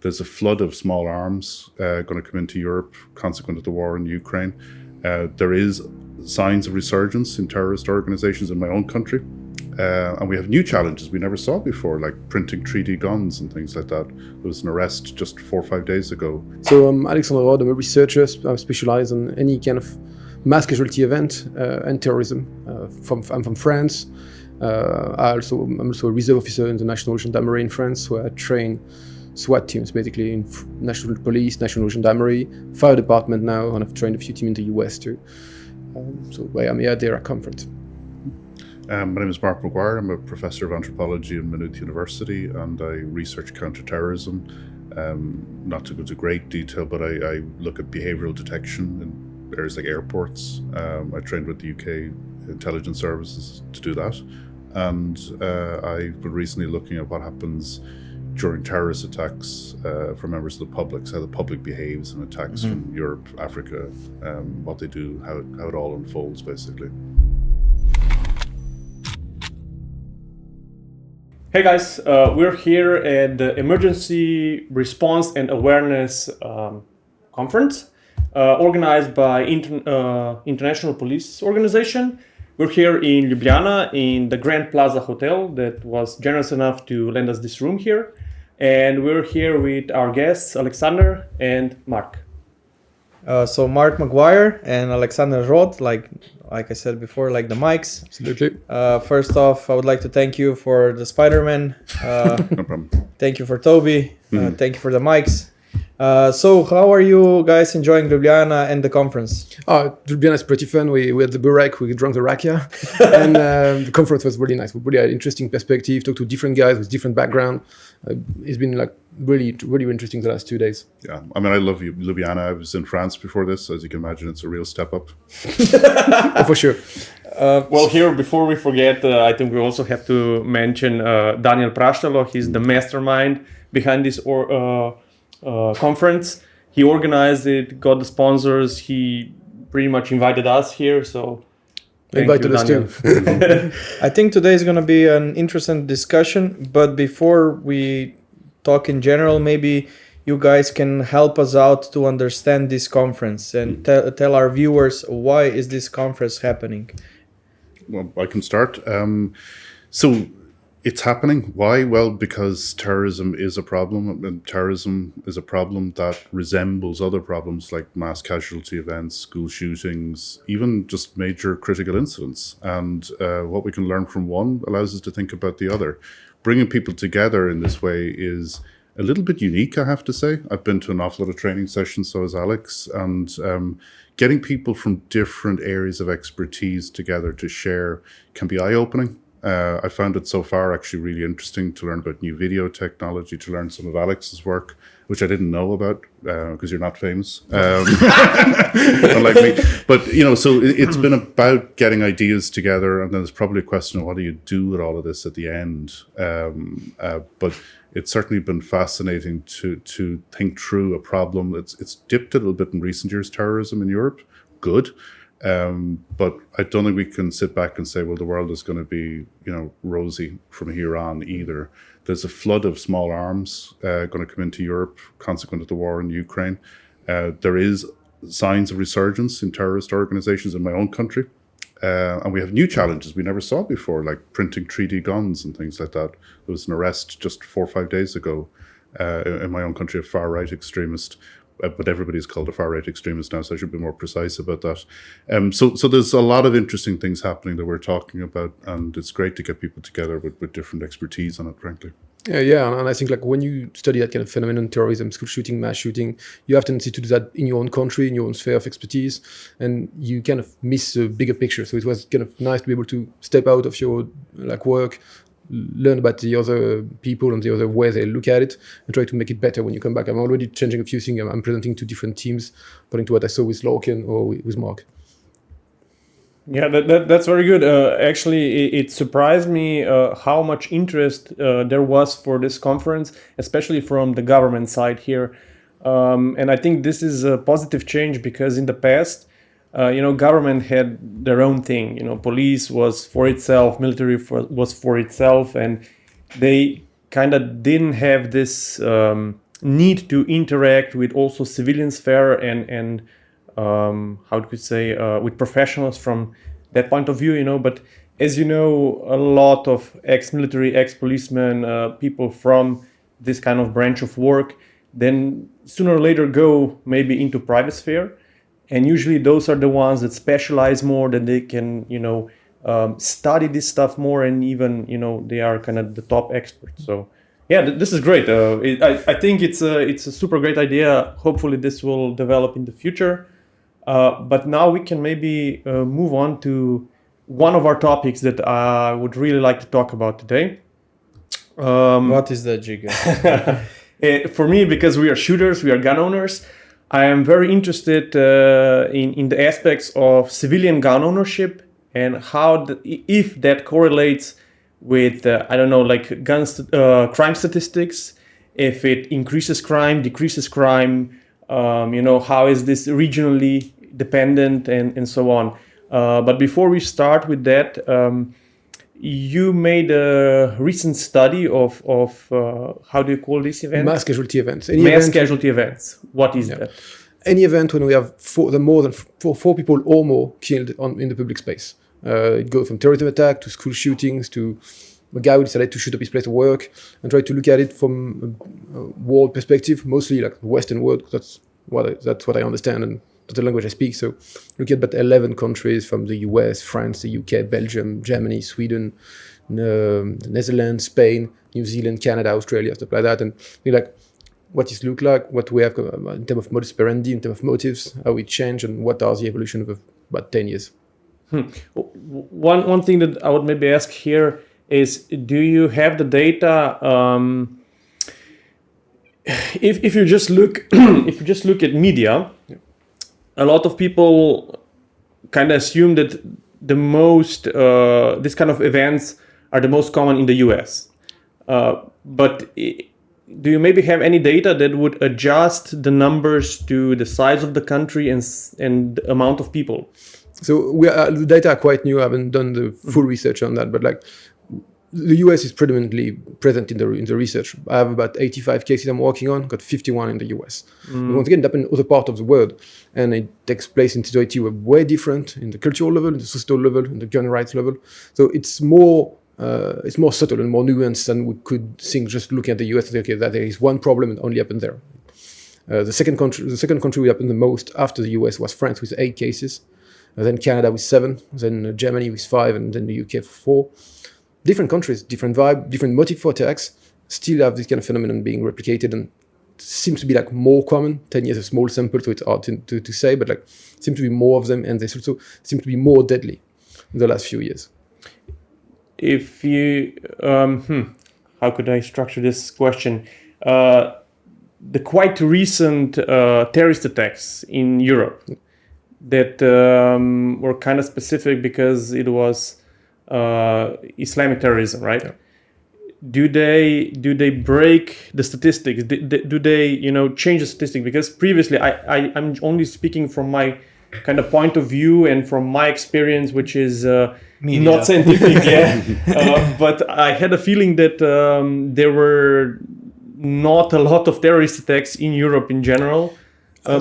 There's a flood of small arms going to come into Europe consequent of the war in Ukraine. There is signs of resurgence in terrorist organizations in my own country. And we have new challenges we never saw before, like printing 3D guns and things like that. There was an arrest just 4 or 5 days ago. So I'm Alexandre Rodde, I'm a researcher. I specialize in any kind of mass casualty event and terrorism. I'm from France. I'm also a reserve officer in the National Gendarmerie in France, where I train SWAT teams, basically in National Police, National Gendarmerie, Fire Department now, and I've trained a few teams in the US too. So I'm here at the ERAC conference. My name is Maguire. I'm a professor of anthropology in Maynooth University, and I research counter-terrorism. Not to go into great detail, but I look at behavioural detection in areas like airports. I trained with the UK intelligence services to do that. And I've been recently looking at what happens during terrorist attacks for members of the public, so how the public behaves in attacks from Europe, Africa, what they do, how it all unfolds, basically. Hey guys, we're here at the Emergency Response and Awareness Conference organized by International Police Organization. We're here in Ljubljana in the Grand Plaza Hotel that was generous enough to lend us this room here. And we're here with our guests, Alexander and Mark. So Mark Maguire and Alexandre Rodde, like I said before, like the mics. Absolutely. First off, I would like to thank you for the Spider-Man. No problem. Thank you for Toby. Thank you for the mics. So how are you guys enjoying Ljubljana and the conference? Ljubljana is pretty fun. We had the burek, we drank the rakia, and the conference was really nice. We really had an interesting perspective, talked to different guys with different background. It's been like really interesting the last 2 days. Yeah, I mean, I love Ljubljana. I was in France before this. As you can imagine, it's a real step up. For sure. Well, here, before we forget, I think we also have to mention Daniel Praštalo. He's the mastermind behind this conference. He organized it, got the sponsors. He pretty much invited us here, so Invited us too. I think today is going to be an interesting discussion, but before we talk in general, maybe you guys can help us out to understand this conference and tell our viewers why is this conference happening. Well, I can start. So it's happening. Why? Well, because terrorism is a problem, and terrorism is a problem that resembles other problems like mass casualty events, school shootings, even just major critical incidents. And what we can learn from one allows us to think about the other. Bringing people together in this way is a little bit unique, I have to say. I've been to an awful lot of training sessions, so has Alex, and getting people from different areas of expertise together to share can be eye-opening. I found it so far actually really interesting to learn about new video technology, to learn some of Alex's work, which I didn't know about because you're not famous, unlike me. But, so it's been about getting ideas together, and then there's probably a question of what do you do with all of this at the end. But it's certainly been fascinating to think through a problem. It's dipped a little bit in recent years, terrorism in Europe. Good. But I don't think we can sit back and say, well, the world is going to be, rosy from here on either. There's a flood of small arms going to come into Europe consequent of the war in Ukraine. There is signs of resurgence in terrorist organizations in my own country. And we have new challenges we never saw before, like printing 3D guns and things like that. There was an arrest just 4 or 5 days ago in my own country, a far-right extremist. But everybody's called a far-right extremist now, so I should be more precise about that. So there's a lot of interesting things happening that we're talking about, and it's great to get people together with different expertise on it, frankly. Yeah, and I think like when you study that kind of phenomenon, terrorism, school shooting, mass shooting, you have tendency to do that in your own country, in your own sphere of expertise, and you kind of miss a bigger picture. So it was kind of nice to be able to step out of your work, learn about the other people and the other way they look at it, and try to make it better when you come back. I'm already changing a few things. I'm presenting to different teams, according to what I saw with Lorcan or with Mark. Yeah, that's very good. Actually, it surprised me how much interest there was for this conference, especially from the government side here. And I think this is a positive change because in the past, government had their own thing. Police was for itself, military was for itself, and they kind of didn't have this need to interact with also civilian sphere and how do we say, with professionals from that point of view, you know. But as you know, a lot of ex-military, ex-policemen, people from this kind of branch of work, then sooner or later go maybe into private sphere. And usually those are the ones that specialize more, that they can, you know, study this stuff more, and even, you know, they are kind of the top experts. So yeah, this is great. I think it's a super great idea. Hopefully this will develop in the future. But now we can maybe move on to one of our topics that I would really like to talk about today. What is that, Giga? For me, because we are shooters, we are gun owners, I am very interested in the aspects of civilian gun ownership and how, if that correlates with, I don't know, like crime statistics, if it increases crime, decreases crime, you know, how is this regionally dependent, and so on. But before we start with that, you made a recent study of how do you call these events? Mass casualty events. Casualty events. What is that? Any event when we have more than four people or more killed in the public space. It goes from terrorism attack to school shootings to a guy who decided to shoot up his place of work, and try to look at it from a world perspective, mostly like the Western world. That's what I understand, and that's the language I speak. So look at about 11 countries from the US, France, the UK, Belgium, Germany, Sweden, the Netherlands, Spain, New Zealand, Canada, Australia, stuff like that, and be like, what it look like, what we have in terms of modus operandi, in terms of motives, how it changed, and what are the evolution of about 10 years. One thing that I would maybe ask here is, do you have the data? If you just look at media, a lot of people kind of assume that the most this kind of events are the most common in the US. But do you maybe have any data that would adjust the numbers to the size of the country and the amount of people? So the data are quite new. I haven't done the full research on that, but like the US is predominantly present in the research. I have about 85 cases I'm working on, got 51 in the US. But once again, it happens in other parts of the world, and it takes place in society where way different in the cultural level, in the societal level, in the gun rights level. So it's more subtle and more nuanced than we could think just looking at the US. Okay, that there is one problem and only happened there. The second country that happened the most after the US was France with 8 cases, then Canada with 7, then Germany with 5, and then the UK with 4. Different countries, different vibe, different motive for attacks, still have this kind of phenomenon being replicated, and seems to be like more common. 10 years, a small sample, so it's hard to say, but like seem to be more of them, and they also seem to be more deadly in the last few years. If you, how could I structure this question? The quite recent terrorist attacks in Europe that were kind of specific because it was Islamic terrorism, right? Yeah. Do they break the statistics? Do they change the statistic? Because previously I'm only speaking from my kind of point of view and from my experience, which is not scientific. But I had a feeling that there were not a lot of terrorist attacks in Europe in general.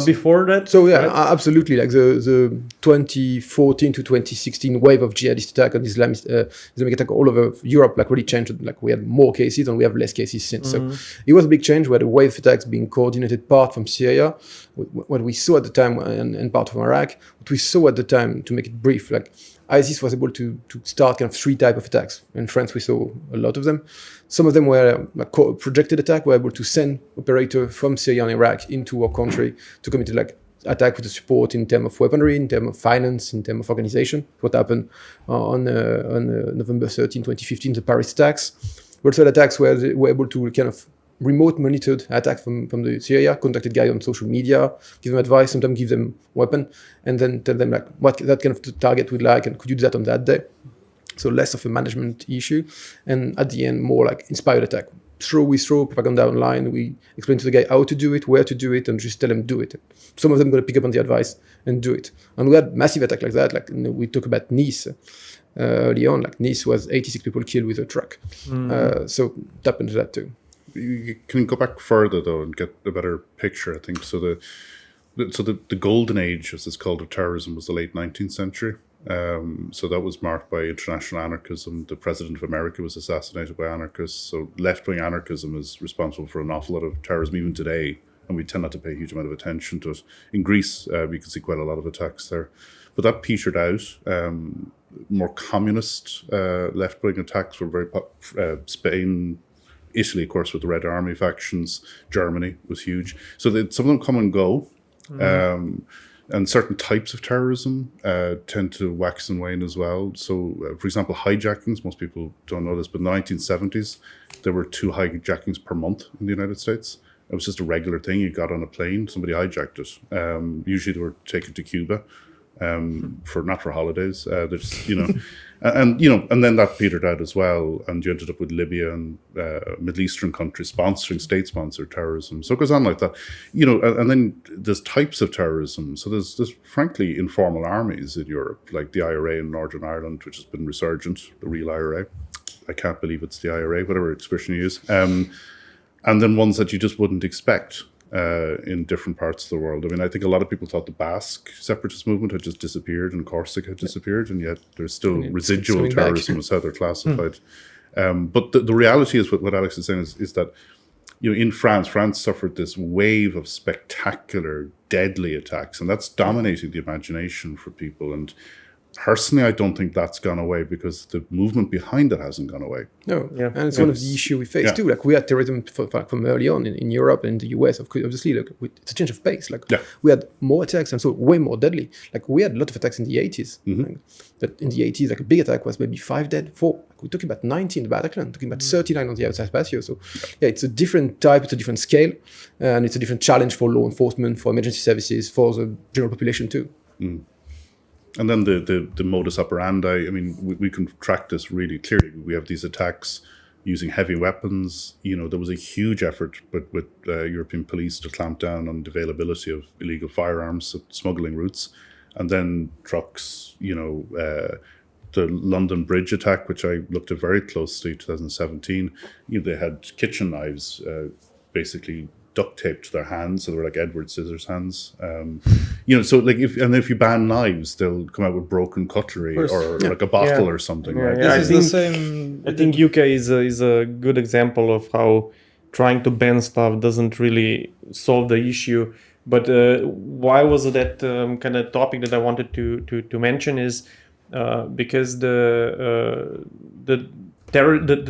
Before that? So yeah, right? Absolutely. Like the 2014 to 2016 wave of jihadist attack and Islamic attack all over Europe like really changed. Like we had more cases and we have less cases since. So it was a big change. We had a wave of attacks being coordinated part from Syria, what we saw at the time, and part from Iraq. What we saw at the time, to make it brief, like ISIS was able to start kind of 3 types of attacks. In France, we saw a lot of them. Some of them were like projected attack. We're able to send operators from Syria and Iraq into our country to commit like attack with the support in terms of weaponry, in terms of finance, in terms of organization. What happened on November 13, 2015, the Paris attacks. We also had attacks where they were able to kind of remote monitored attack from the Syria, contacted guys on social media, give them advice, sometimes give them weapon, and then tell them like what that kind of target would like and could you do that on that day. So less of a management issue, and at the end more like inspired attack. We throw propaganda online, we explain to the guy how to do it, where to do it, and just tell them do it. Some of them going to pick up on the advice and do it. And we had massive attack like that, like we talk about Nice early on, like Nice was 86 people killed with a truck. So it happened to that too. you can go back further though and get a better picture, I think. So the golden age, as it's called, of terrorism was the late 19th century. So that was marked by international anarchism. The president of America was assassinated by anarchists. So left-wing anarchism is responsible for an awful lot of terrorism even today, and we tend not to pay a huge amount of attention to it. In Greece, we can see quite a lot of attacks there. But that petered out. More communist left-wing attacks were very Spain, Italy, of course, with the Red Army factions. Germany was huge. So some of them come and go. And certain types of terrorism tend to wax and wane as well. So, for example, hijackings, most people don't know this, but in the 1970s, there were 2 hijackings per month in the United States. It was just a regular thing. You got on a plane, somebody hijacked it. Usually they were taken to Cuba. Not for holidays, there's and then that petered out as well, and you ended up with Libya and Middle Eastern countries state-sponsored terrorism. So it goes on like that, and then there's types of terrorism. So there's frankly informal armies in Europe, like the IRA in Northern Ireland, which has been resurgent, the real IRA. I can't believe it's the IRA, whatever expression you use. And then ones that you just wouldn't expect. In different parts of the world. I mean, I think a lot of people thought the Basque separatist movement had just disappeared and Corsica had disappeared, and yet there's still residual terrorism is how they're classified. But the reality is what Alex is saying is that, in France suffered this wave of spectacular, deadly attacks, and that's dominating the imagination for people. And personally, I don't think that's gone away because the movement behind it hasn't gone away. No, and it's one of the issues we face too. Like we had terrorism from early on in Europe and in the US. Obviously, it's a change of pace. We had more attacks and so way more deadly. Like we had a lot of attacks in the 80s. But in the 80s, like a big attack was maybe 5 dead, 4. We're talking about 19 in the Bataclan, talking about 39 on the outside patio. So it's a different type, it's a different scale, and it's a different challenge for law enforcement, for emergency services, for the general population too. And then the modus operandi, I mean, we can track this really clearly. We have these attacks using heavy weapons. There was a huge effort with European police to clamp down on the availability of illegal firearms, smuggling routes. And then trucks, the London Bridge attack, which I looked at very closely, 2017, they had kitchen knives basically duct taped to their hands, so they were like Edward Scissors hands. So like if you ban knives, they'll come out with broken cutlery or like a bottle or something. Yeah, right? yeah. This is the same. I think UK is a good example of how trying to ban stuff doesn't really solve the issue. But why was that kind of topic that I wanted to mention is because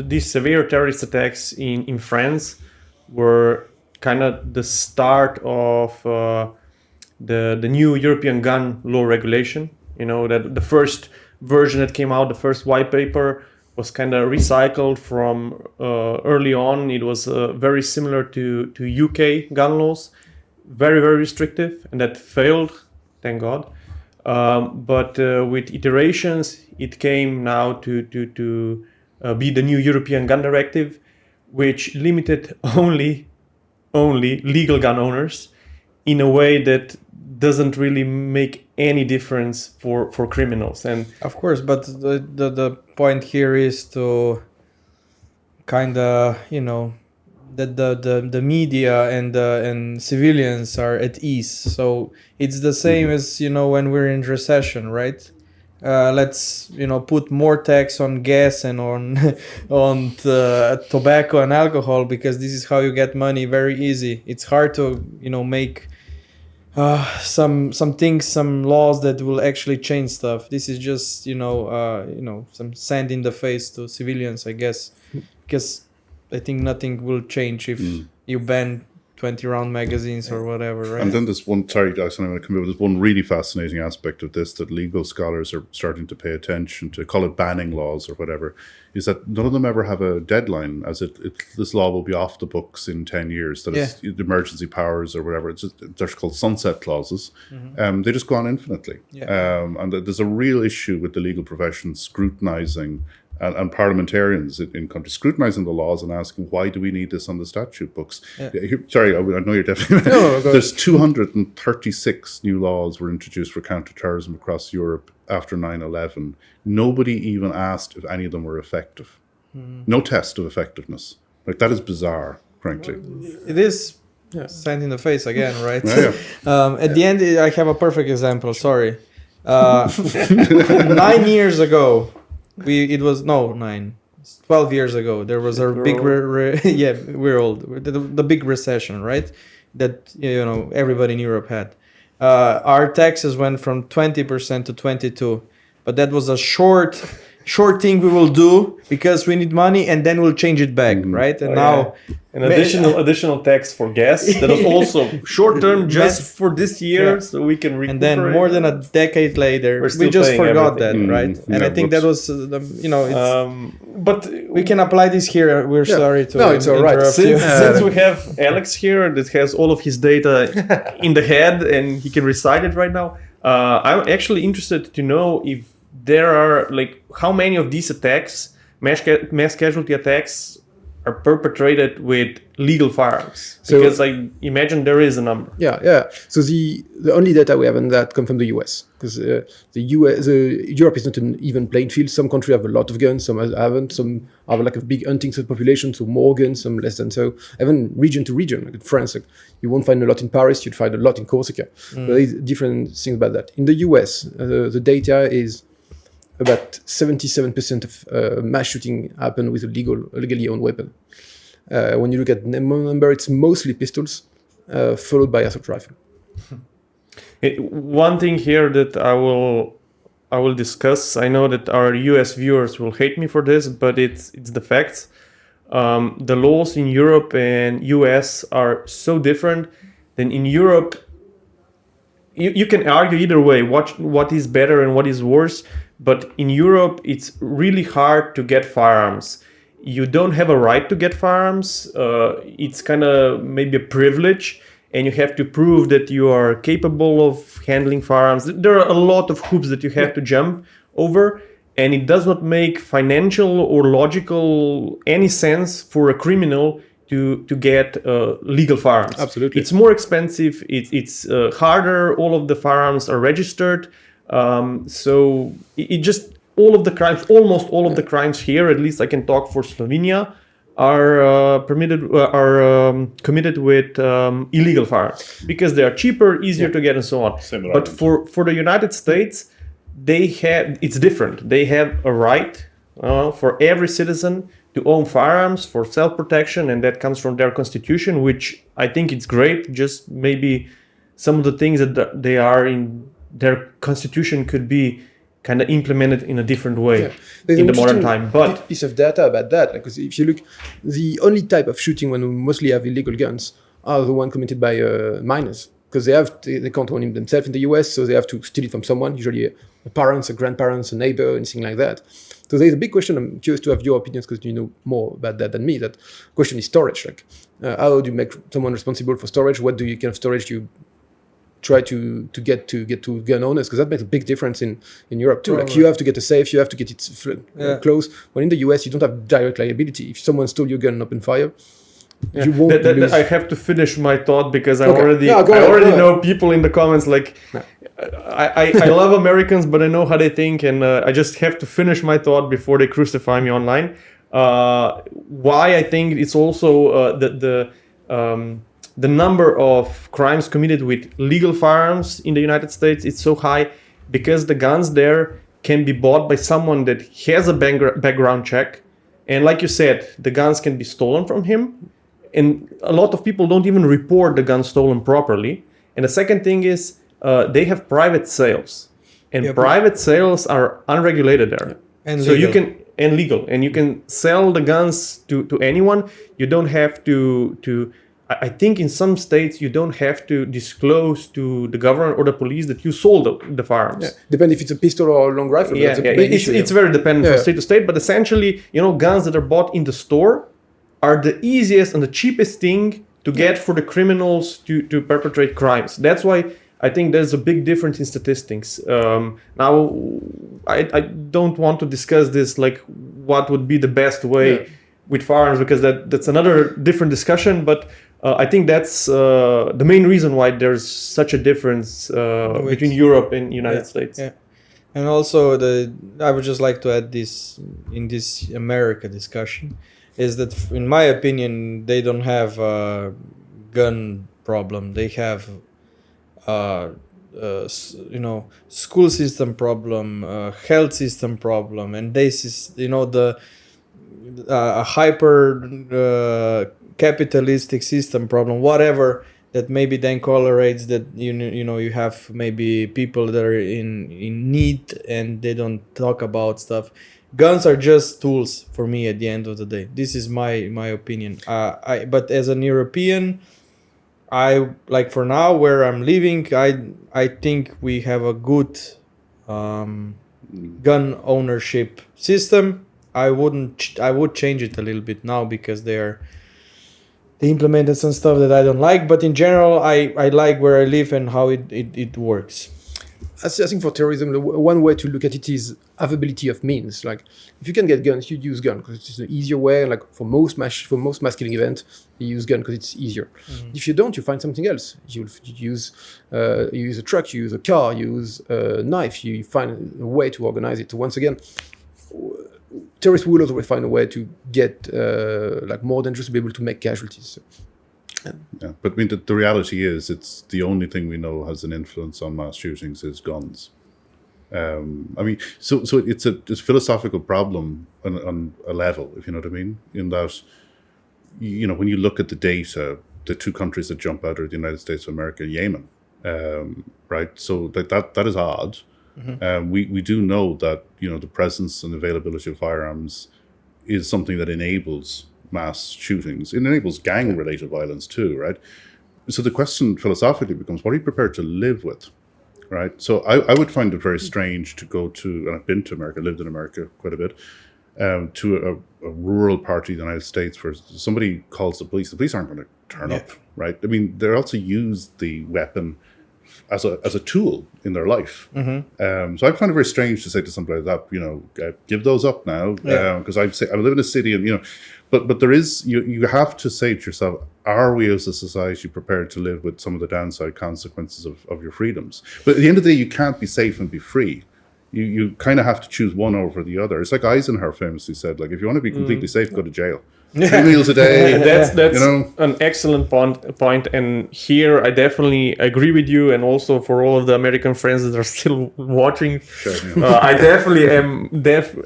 these severe terrorist attacks in France were kind of the start of the new European gun law regulation. That the first version that came out, the first white paper, was kind of recycled from early on. It was very similar to UK gun laws, very, very restrictive, and that failed, thank God. But with iterations, it came now to be the new European gun directive, which limited only legal gun owners in a way that doesn't really make any difference for criminals. And of course, but the point here is to kind of that the media and civilians are at ease. So it's the same as when we're in recession, right? Let's put more tax on gas and on tobacco and alcohol, because this is how you get money very easy. It's hard to make some things, some laws that will actually change stuff. This is just some sand in the face to civilians, I guess, because I think nothing will change if you ban 20-round magazines or whatever, right? And then there's one, sorry, guys, I'm going to come over. There's one really fascinating aspect of this that legal scholars are starting to pay attention to, call it banning laws or whatever, is that none of them ever have a deadline, as this law will be off the books in 10 years, that it's the emergency powers or whatever. It's just, they're called sunset clauses. They just go on infinitely. And there's a real issue with the legal profession scrutinizing and parliamentarians in countries scrutinizing the laws and asking, why do we need this on the statute books? Sorry, I know you're definitely... There's 236 new laws were introduced for counter-terrorism across Europe after 9/11. Nobody even asked if any of them were effective. No test of effectiveness. Like, that is bizarre. frankly. It is sand in the face again, right? Yeah. At the end, I have a perfect example. Sorry. 9 years ago, 12 years ago, there was a big, we're old. The big recession, right? That everybody in Europe had. Our taxes went from 20% to 22%, but that was a short thing we will do because we need money, and then we'll change it back, right? And now an additional tax for gas that was also short term just for this year, so we can recuperate. And then more than a decade later, we just forgot that, right? And I think that was but we can apply this here. We're sorry to it's all right. interrupt you. Since we have Alex here that has all of his data in the head and he can recite it right now, I'm actually interested to know if there are how many of these attacks, mass casualty attacks, are perpetrated with legal firearms. Because I imagine there is a number. Yeah. So the only data we have on that come from the US, because Europe is not an even playing field. Some countries have a lot of guns, some haven't. Some have a big hunting population, so more guns, some less than so. Even region to region, like in France, you won't find a lot in Paris. You'd find a lot in Corsica. There is different things about that. In the US, the data is about 77% of mass shooting happen with a legally owned weapon. When you look at the number, it's mostly pistols, followed by assault rifle. One thing here that I will discuss. I know that our US viewers will hate me for this, but it's the facts. The laws in Europe and US are so different. Then in Europe, you can argue either way. What is better and what is worse? But in Europe, it's really hard to get firearms. You don't have a right to get firearms. It's kind of maybe a privilege, and you have to prove that you are capable of handling firearms. There are a lot of hoops that you have to jump over, and it does not make financial or logical any sense for a criminal to get legal firearms. Absolutely. It's more expensive. It's harder. All of the firearms are registered. So it just almost all of the crimes here, at least I can talk for Slovenia, are committed with illegal firearms because they are cheaper, easier to get, and so on. But for the United States, it's different. They have a right for every citizen to own firearms for self-protection, and that comes from their constitution, which I think it's great. Just maybe some of the things that they are in their constitution could be kind of implemented in a different way in the modern time. But piece of data about that, because if you look, the only type of shooting when we mostly have illegal guns are the one committed by minors, because they can't own it themselves in the US, so they have to steal it from someone, usually a parents, a grandparents, a neighbor, anything like that. So there's a big question. I'm curious to have your opinions because you know more about that than me. That question is storage. How do you make someone responsible for storage? What kind of storage do you try to get to gun owners, because that makes a big difference in Europe too. You have to get a safe, you have to get it closed. When in the US, you don't have direct liability. If someone stole your gun and opened fire, you won't lose. I have to finish my thought because I already know people in the comments I love Americans, but I know how they think, and I just have to finish my thought before they crucify me online. Why I think it's also the number of crimes committed with legal firearms in the United States is so high because the guns there can be bought by someone that has a background check. And like you said, the guns can be stolen from him. And a lot of people don't even report the gun stolen properly. And the second thing is they have private sales. And private sales are unregulated there. And so legal. You can sell the guns to anyone. You don't have to I think in some states you don't have to disclose to the government or the police that you sold the firearms. Yeah. Depends if it's a pistol or a long rifle. It's very dependent from state to state. But essentially, guns that are bought in the store are the easiest and the cheapest thing to get for the criminals to perpetrate crimes. That's why I think there's a big difference in statistics. Now, I don't want to discuss this, what would be the best way with firearms, because that's another different discussion. But I think that's the main reason why there's such a difference between Europe and United States. Yeah. And also, I would just like to add this in this America discussion. is that, in my opinion, they don't have a gun problem. They have, school system problem, health system problem, and this is, the hyper capitalistic system problem, whatever, that maybe then correlates that you have maybe people that are in need and they don't talk about stuff. Guns are just tools for me at the end of the day. This is my opinion. But as an European, I like, for now where I'm living, I think we have a good gun ownership system. I would change it a little bit now because they implemented some stuff that I don't like, but in general, I like where I live and how it works. I think for terrorism, one way to look at it is availability of means. Like, if you can get guns, you use gun because it's an easier way. Like for most mass killing event, you use gun because it's easier. Mm-hmm. If you don't, you find something else. You use a truck, you use a car, you use a knife. You find a way to organize it. So once again, terrorists will always find a way to get more dangerous to be able to make casualties. So, yeah, but I mean, the reality is, it's the only thing we know has an influence on mass shootings is guns. I mean, so it's a philosophical problem on a level, if you know what I mean. In that, when you look at the data, the two countries that jump out are the United States of America and Yemen, right? So that is odd. Mm-hmm. We do know that the presence and availability of firearms is something that enables mass shootings. It enables gang-related violence too, right? So the question philosophically becomes, what are you prepared to live with, right? So I would find it very strange to go to, and I've been to America, lived in America quite a bit, to a rural part of the United States where somebody calls the police aren't going to turn up, right? I mean, they also use the weapon as a tool in their life. Mm-hmm. So I find it very strange to say to somebody like that, give those up now, because I live in a city, and but there is, you have to say to yourself, are we as a society prepared to live with some of the downside consequences of your freedoms? But at the end of the day, you can't be safe and be free. You kind of have to choose one over the other. It's like Eisenhower famously said, like, if you want to be completely safe, go to jail. 3 meals a day. That's an excellent point. And here I definitely agree with you, and also for all of the American friends that are still watching. Sure, yeah. I definitely am.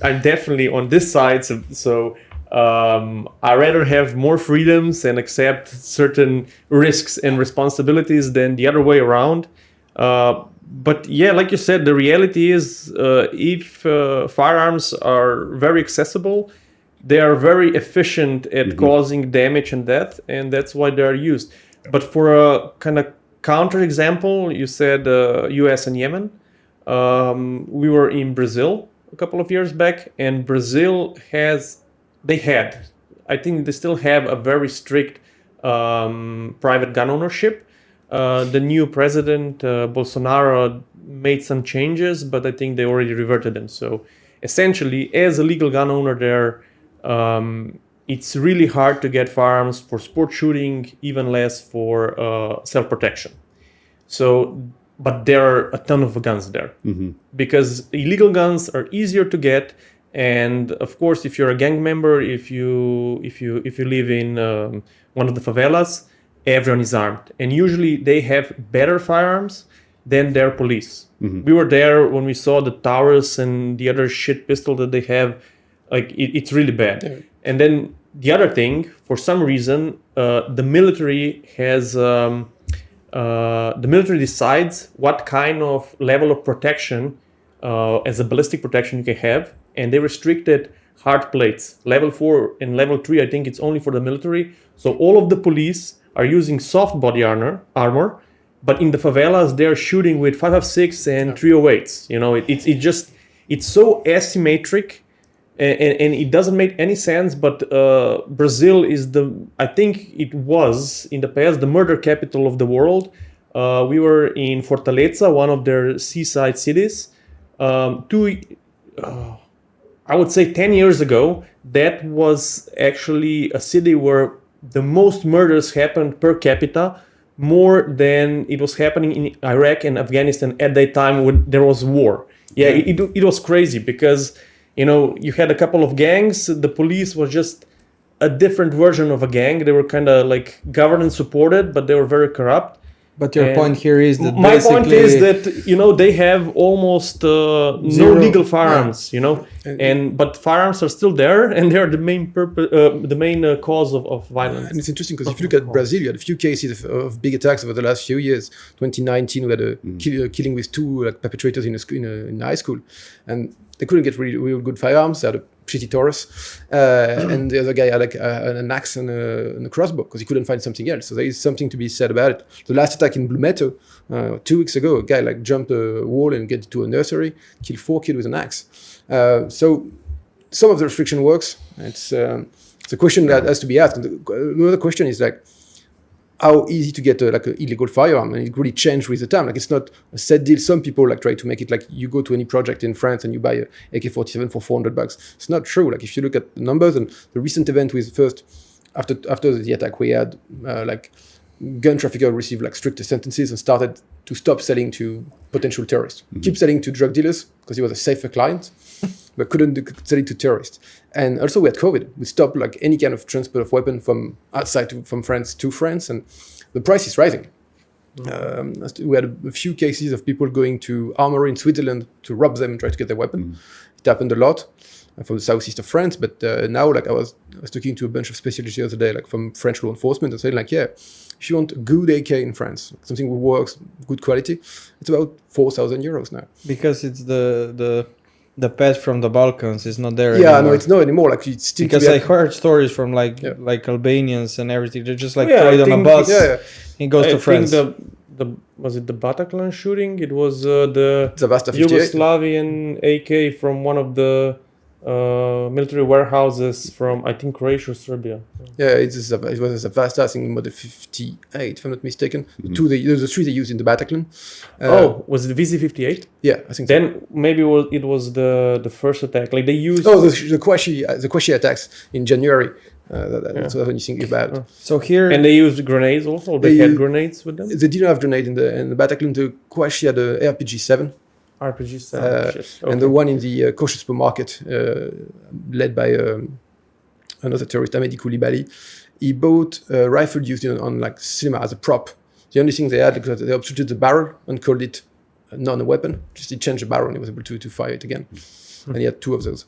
I'm definitely on this side. So I rather have more freedoms and accept certain risks and responsibilities than the other way around. But yeah, like you said, the reality is, if firearms are very accessible, they are very efficient at causing damage and death, and that's why they are used. But for a kind of counter example, you said US and Yemen. We were in Brazil a couple of years back, and Brazil I think they still have a very strict private gun ownership. The new president, Bolsonaro, made some changes, but I think they already reverted them. So essentially, as a legal gun owner there, it's really hard to get firearms for sport shooting, even less for self-protection. So, but there are a ton of guns there, because illegal guns are easier to get. And of course, if you're a gang member, if you live in one of the favelas, everyone is armed, and usually they have better firearms than their police. We were there when we saw the Taurus and the other shit pistol that they have. Like, it's really bad. Yeah. And then the other thing, for some reason, the military has the military decides what kind of level of protection as a ballistic protection you can have, and they restricted hard plates. Level 4 and level 3, I think it's only for the military. So all of the police are using soft body armor, but in the favelas they're shooting with 5.56 and 308s. It's so asymmetric. And it doesn't make any sense, but Brazil is I think it was in the past the murder capital of the world. We were in Fortaleza, one of their seaside cities. I would say 10 years ago, that was actually a city where the most murders happened per capita, more than it was happening in Iraq and Afghanistan at that time when there was war. Yeah, it was crazy because, you had a couple of gangs. The police was just a different version of a gang. They were kind of like government supported, but they were very corrupt. But your point here is that my point is that, you know, they have almost no legal firearms, you know, but firearms are still there, and they are the main purpose, the main cause of violence. And it's interesting because if you look at Brazil, you had a few cases of big attacks over the last few years. 2019, we had a killing with two perpetrators in high school, and they couldn't get really good firearms. They had a shitty Taurus, and the other guy had like an axe and a crossbow because he couldn't find something else. So there is something to be said about it. The last attack in Blumete 2 weeks ago, a guy like jumped a wall and get to a nursery, killed 4 kids with an axe. So some of the restriction works. It's a question that has to be asked. And another question is like, how easy to get like an illegal firearm, and it really changed with the time. Like it's not a set deal. Some people like try to make it like you go to any project in France and you buy a AK-47 for $400. It's not true. Like if you look at the numbers and the recent event with first after the attack, we had like gun traffickers received like stricter sentences and started to stop selling to potential terrorists. Keep selling to drug dealers because he was a safer client, but couldn't sell it to terrorists. And also we had COVID. We stopped like any kind of transport of weapon from outside from France to France, and the price is rising. We had a few cases of people going to armory in Switzerland to rob them and try to get their weapon. It happened a lot from the southeast of France, but now like I was talking to a bunch of specialists the other day, like from French law enforcement, and saying like, yeah, if you want a good AK in France, something that works, good quality, it's about 4,000 euros now. Because it's the pet from the Balkans is not there anymore. No, it's not anymore. Like it's still because I heard stories from like Albanians and everything. They're just like throw it on a bus. He goes to France. Was it the Bataclan shooting? It was the Zavasta 58. Yugoslavian AK from one of the military warehouses from, I think, Croatia or Serbia. Yeah, it was a Zavasta, I think Model 58, if I'm not mistaken. The three they used in the Bataclan. Was it the VZ58? Yeah, I think then so. Maybe it was the first attack. Like they used... the Kwashi attacks in January. That's when you think about it. So here... And they used grenades also? They had grenades with them? They didn't have grenade in the Bataclan. The Kwashi had a RPG-7. RPG-7, and the one in the kosher supermarket, led by another terrorist, Ahmedi Koulibaly, he bought a rifle used on like cinema as a prop. The only thing they had, because they obstructed the barrel and called it not a weapon, just he changed the barrel and he was able to fire it again. And he had 2 of those.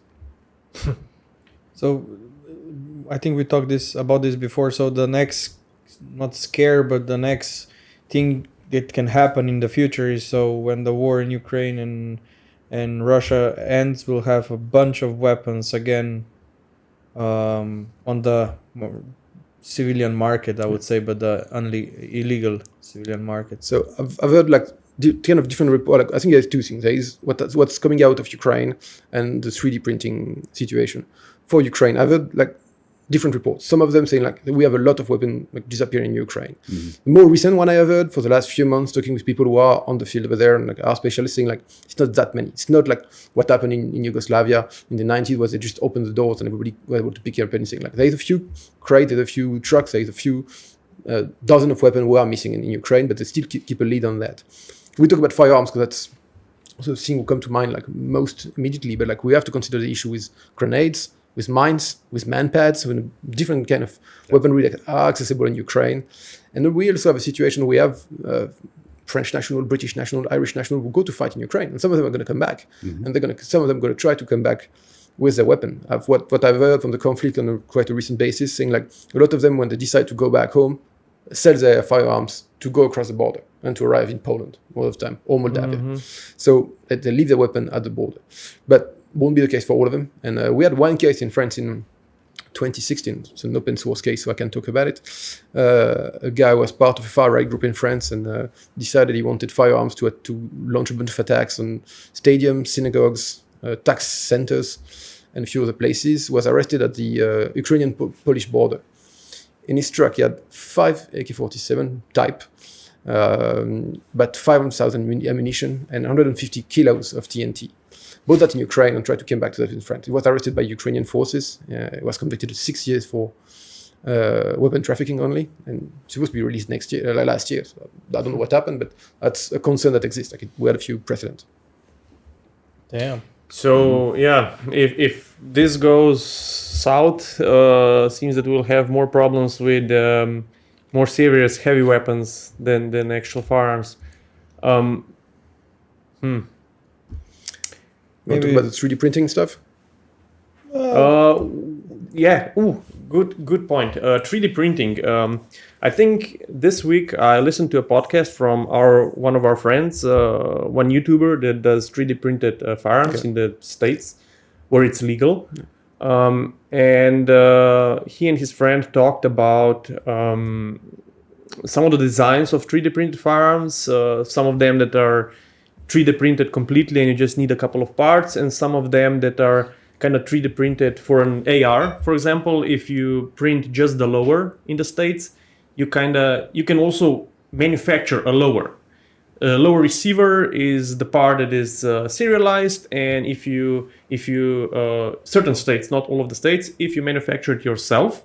So I think we talked about this before. So the next, not scare, but the next thing that can happen in the future is, so when the war in Ukraine and Russia ends, we'll have a bunch of weapons again on the civilian market, I would say, but the illegal civilian market. So I've heard like kind of different report. Like, I think there's 2 things. There is what's coming out of Ukraine and the 3D printing situation for Ukraine. I've heard like different reports. Some of them saying like we have a lot of weapons like disappearing in Ukraine. The more recent one I have heard for the last few months, talking with people who are on the field over there and like our specialists, saying like it's not that many. It's not like what happened in Yugoslavia in the 90s, was they just opened the doors and everybody was able to pick up anything. Like there's a few crates, there's a few trucks, there's a few dozen of weapons we are missing in Ukraine, but they still keep a lead on that. We talk about firearms because that's also a thing will come to mind like most immediately, but like we have to consider the issue with grenades, with mines, with manpads, with different kind of weaponry that are accessible in Ukraine. And then we also have a situation where we have French national, British national, Irish national who go to fight in Ukraine. And some of them are going to come back. And some of them are going to try to come back with their weapon. What I've heard from the conflict on a quite a recent basis, saying like a lot of them, when they decide to go back home, sell their firearms to go across the border and to arrive in Poland all of the time, or Moldavia. So they leave their weapon at the border. But won't be the case for all of them. And we had one case in France in 2016. It's an open source case, so I can talk about it. A guy was part of a far-right group in France and decided he wanted firearms to launch a bunch of attacks on stadiums, synagogues, tax centers, and a few other places. Was arrested at the Ukrainian-Polish border. In his truck, he had 5 AK-47 type, but 500,000 ammunition and 150 kilos of TNT. Bought that in Ukraine and tried to come back to that in France. He was arrested by Ukrainian forces. He was convicted of 6 years for weapon trafficking only, and supposed to be released last year. So I don't know what happened, but that's a concern that exists. Like we had a few precedents. Damn. So if this goes south, seems that we'll have more problems with more serious heavy weapons than actual firearms. You want to talk about the 3D printing stuff? Yeah. Ooh, good point. 3D printing. I think this week I listened to a podcast from one of our friends, one YouTuber that does 3D printed firearms in the States, where it's legal. And he and his friend talked about some of the designs of 3D printed firearms. Some of them that are 3D printed completely, and you just need a couple of parts, and some of them that are kind of 3D printed for an AR. For example, if you print just the lower in the States, you can also manufacture a lower. A lower receiver is the part that is serialized, and if you certain states, not all of the states, if you manufacture it yourself,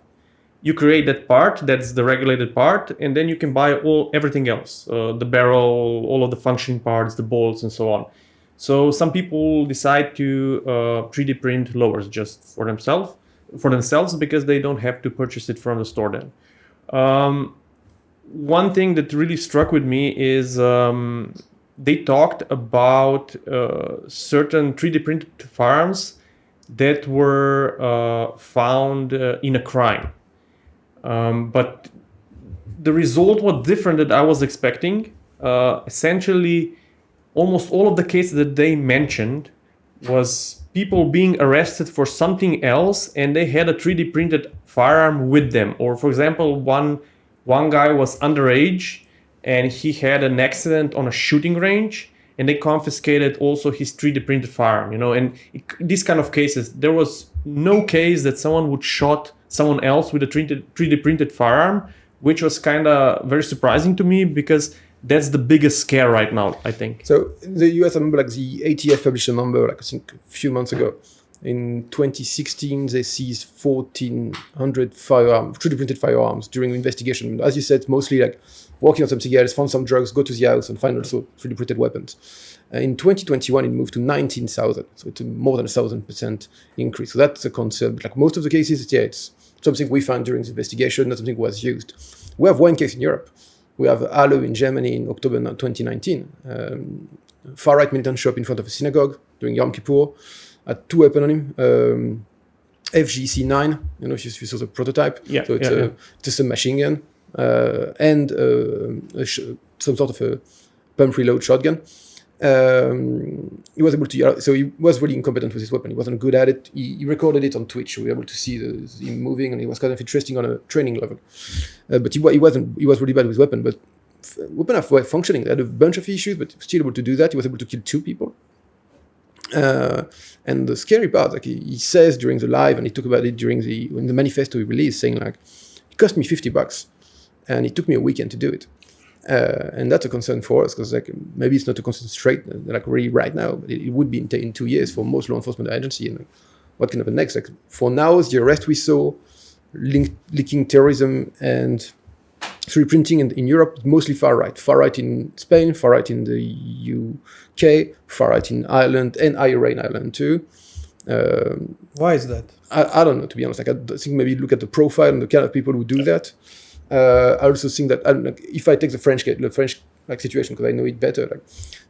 you create that part, that's the regulated part, and then you can buy everything else, the barrel, all of the functioning parts, the bolts, and so on. So some people decide to 3D print lowers just for themselves because they don't have to purchase it from the store then. One thing that really struck with me is they talked about certain 3D printed firearms that were found in a crime. But the result was different than I was expecting. Essentially, almost all of the cases that they mentioned was people being arrested for something else, and they had a 3D printed firearm with them. Or, for example, one guy was underage, and he had an accident on a shooting range, and they confiscated also his 3D printed firearm. And these kind of cases, there was no case that someone would shot someone else with a 3D printed firearm, which was kind of very surprising to me because that's the biggest scare right now, I think. So the US, I remember the ATF published a number, I think a few months ago. In 2016, they seized 1,400 firearms, 3D printed firearms during investigation. As you said, mostly working on something else, found some drugs, go to the house and find also 3D printed weapons. In 2021, it moved to 19,000. So it's more than 1,000% increase. So that's a concern. But most of the cases, it's something we found during the investigation, not something was used. We have one case in Europe. We have Halle in Germany in October 2019. Far-right militant shop in front of a synagogue during Yom Kippur. Had two weapons on him. FGC-9, if you saw the prototype. Yeah, so it's a submachine gun and some sort of a pump reload shotgun. He was able to, so he was really incompetent with his weapon. He wasn't good at it. He recorded it on Twitch. So we were able to see him moving, and it was kind of interesting on a training level. But he was really bad with his weapon. But weapon were functioning. They had a bunch of issues, but still able to do that. He was able to kill 2 people. And the scary part, he says during the live, and he talked about it in the manifesto he released, saying it cost me $50, and it took me a weekend to do it. And that's a concern for us because maybe it's not a concern straight really right now, but it would be in 2 years for most law enforcement agency. And what can happen next? For now, the arrest we saw linking terrorism and 3D printing in Europe, mostly far right in Spain, far right in the UK, far right in Ireland, and IRA in Ireland too. Why is that? I don't know, to be honest. I think maybe look at the profile and the kind of people who do that. I also think that if I take the French situation, because I know it better,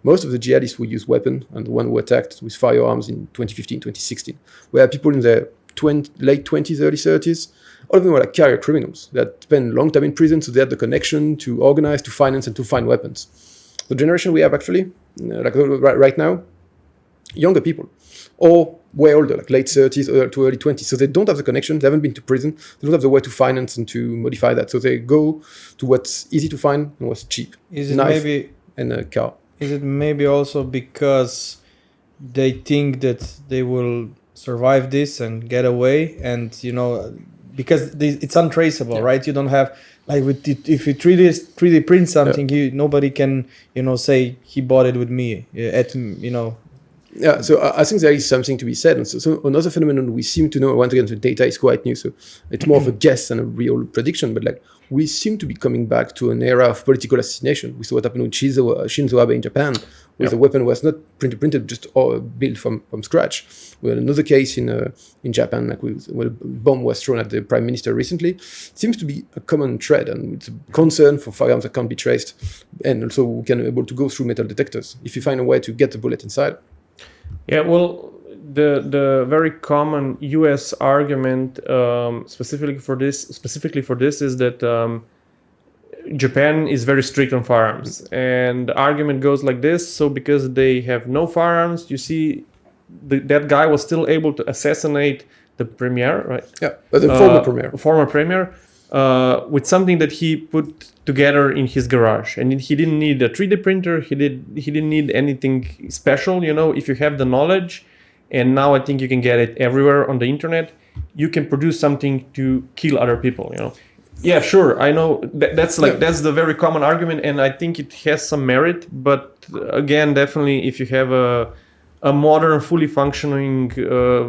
most of the jihadists who use weapons and the one who attacked with firearms in 2015, 2016, were people in their late 20s, early 30s. All of them were career criminals that spent a long time in prison, so they had the connection to organize, to finance, and to find weapons. The generation we have actually, right now, younger people, or way older, late 30s or to early 20s. So they don't have the connection, they haven't been to prison, they don't have the way to finance and to modify that. So they go to what's easy to find and what's cheap. Is it knife maybe and a car. Is it maybe also because they think that they will survive this and get away, and because it's untraceable, right? You don't have if you 3D print something, nobody can say he bought it with me Yeah, so I think there is something to be said. And so another phenomenon we seem to know, once again, the data is quite new, so it's more of a guess than a real prediction. But we seem to be coming back to an era of political assassination. We saw what happened with Shinzo Abe in Japan, where the weapon was not printed, just built from scratch. We had another case in Japan, like where a bomb was thrown at the prime minister recently. It seems to be a common thread, and it's a concern for firearms that can't be traced, and also we can be able to go through metal detectors if you find a way to get the bullet inside. Yeah, well, the very common U.S. argument specifically for this is that Japan is very strict on firearms, and the argument goes like this: so because they have no firearms, you see, that guy was still able to assassinate the premier, right? Yeah, the former premier, with something that he put together in his garage, and he didn't need a 3D printer. He didn't need anything special. If you have the knowledge, and now I think you can get it everywhere on the internet, you can produce something to kill other people. Yeah, sure. I know that's the very common argument, and I think it has some merit. But again, definitely, if you have a modern, fully functioning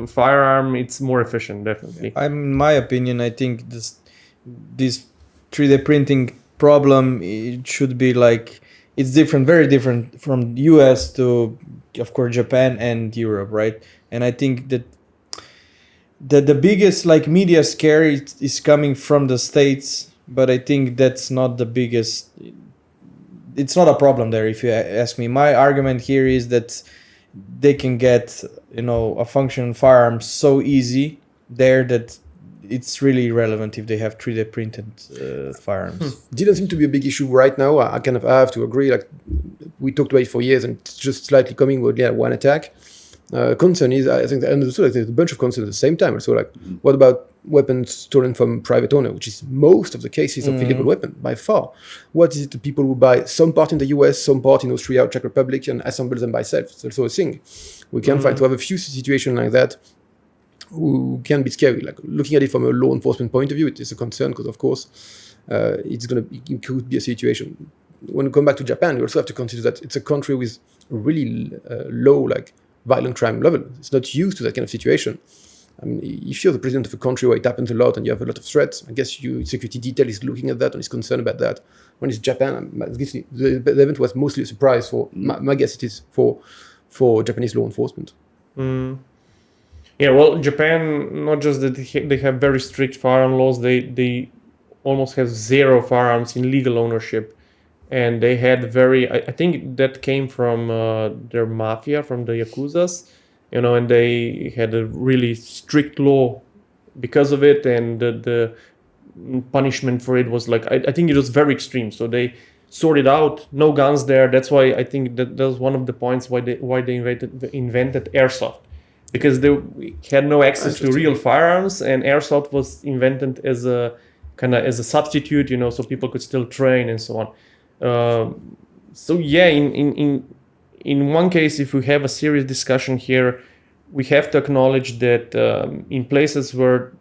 firearm, it's more efficient. Definitely. In my opinion, I think this 3D printing problem, it should be like, it's different, very different from US to, of course, Japan and Europe, right? And I think that the biggest media scare is coming from the States, but I think that's not the biggest. It's not a problem there, if you ask me. My argument here is that they can get a functional firearm so easy there that it's really irrelevant if they have 3D printed firearms. Didn't seem to be a big issue right now. I have to agree. Like, we talked about it for years, and it's just slightly coming with one attack. Concern is, I think, there's a bunch of concerns at the same time. So, what about weapons stolen from private owner, which is most of the cases of illegal weapon by far? What is it to people who buy some part in the US, some part in Austria or Czech Republic, and assemble them by self? It's also a thing. We can find to have a few situations like that who can be scary. Like, looking at it from a law enforcement point of view, it is a concern because, of course, it could be a situation. When we come back to Japan, you also have to consider that it's a country with really low violent crime level. It's not used to that kind of situation. I mean, if you're the president of a country where it happens a lot and you have a lot of threats, I guess security detail is looking at that and is concerned about that. When it's Japan, the event was mostly a surprise for, my guess it is, for Japanese law enforcement. Yeah, well, Japan, not just that they have very strict firearm laws, they almost have zero firearms in legal ownership. And they had I think that came from their mafia, from the Yakuzas, and they had a really strict law because of it. And the punishment for it was I think it was very extreme. So they sorted out no guns there. That's why I think that was one of the points why they invented airsoft, because they had no access to real firearms, and airsoft was invented as a substitute, so people could still train and so on. So yeah, in one case, if we have a serious discussion here, we have to acknowledge that in places where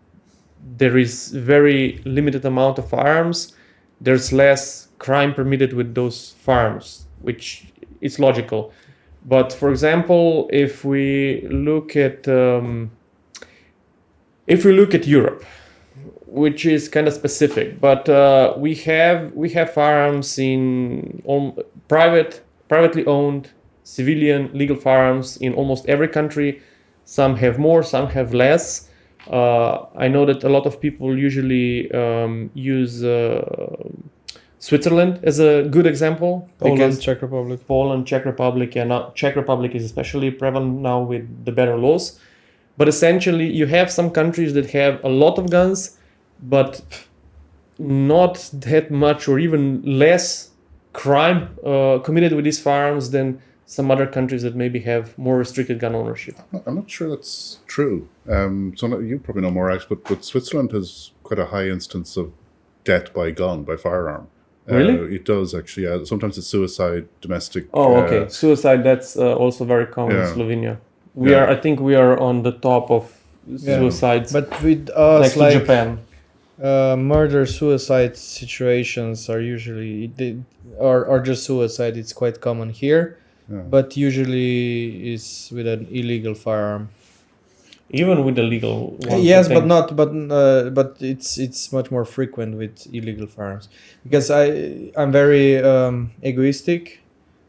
there is very limited amount of firearms, there's less crime permitted with those firearms, which is logical. But for example, if we look at Europe, which is kind of specific, but we have firearms in privately owned, civilian, legal firearms in almost every country. Some have more, some have less. I know that a lot of people usually use Switzerland as a good example. Poland, Czech Republic, and Czech Republic is especially prevalent now with the better laws. But essentially, you have some countries that have a lot of guns, but not that much or even less crime committed with these firearms than some other countries that maybe have more restricted gun ownership. I'm not sure that's true. So you probably know more, Alex, but Switzerland has quite a high instance of death by gun, by firearm. Really? It does, actually. Sometimes it's suicide, domestic. Oh, okay. Suicide, that's also very common in Slovenia. I think we are on the top of suicides. But with us, next to Japan. Murder suicide situations are usually or just suicide. It's quite common here, but usually is with an illegal firearm. even with the legal ones. Yes, but it's much more frequent with illegal firearms, because I'm very egoistic.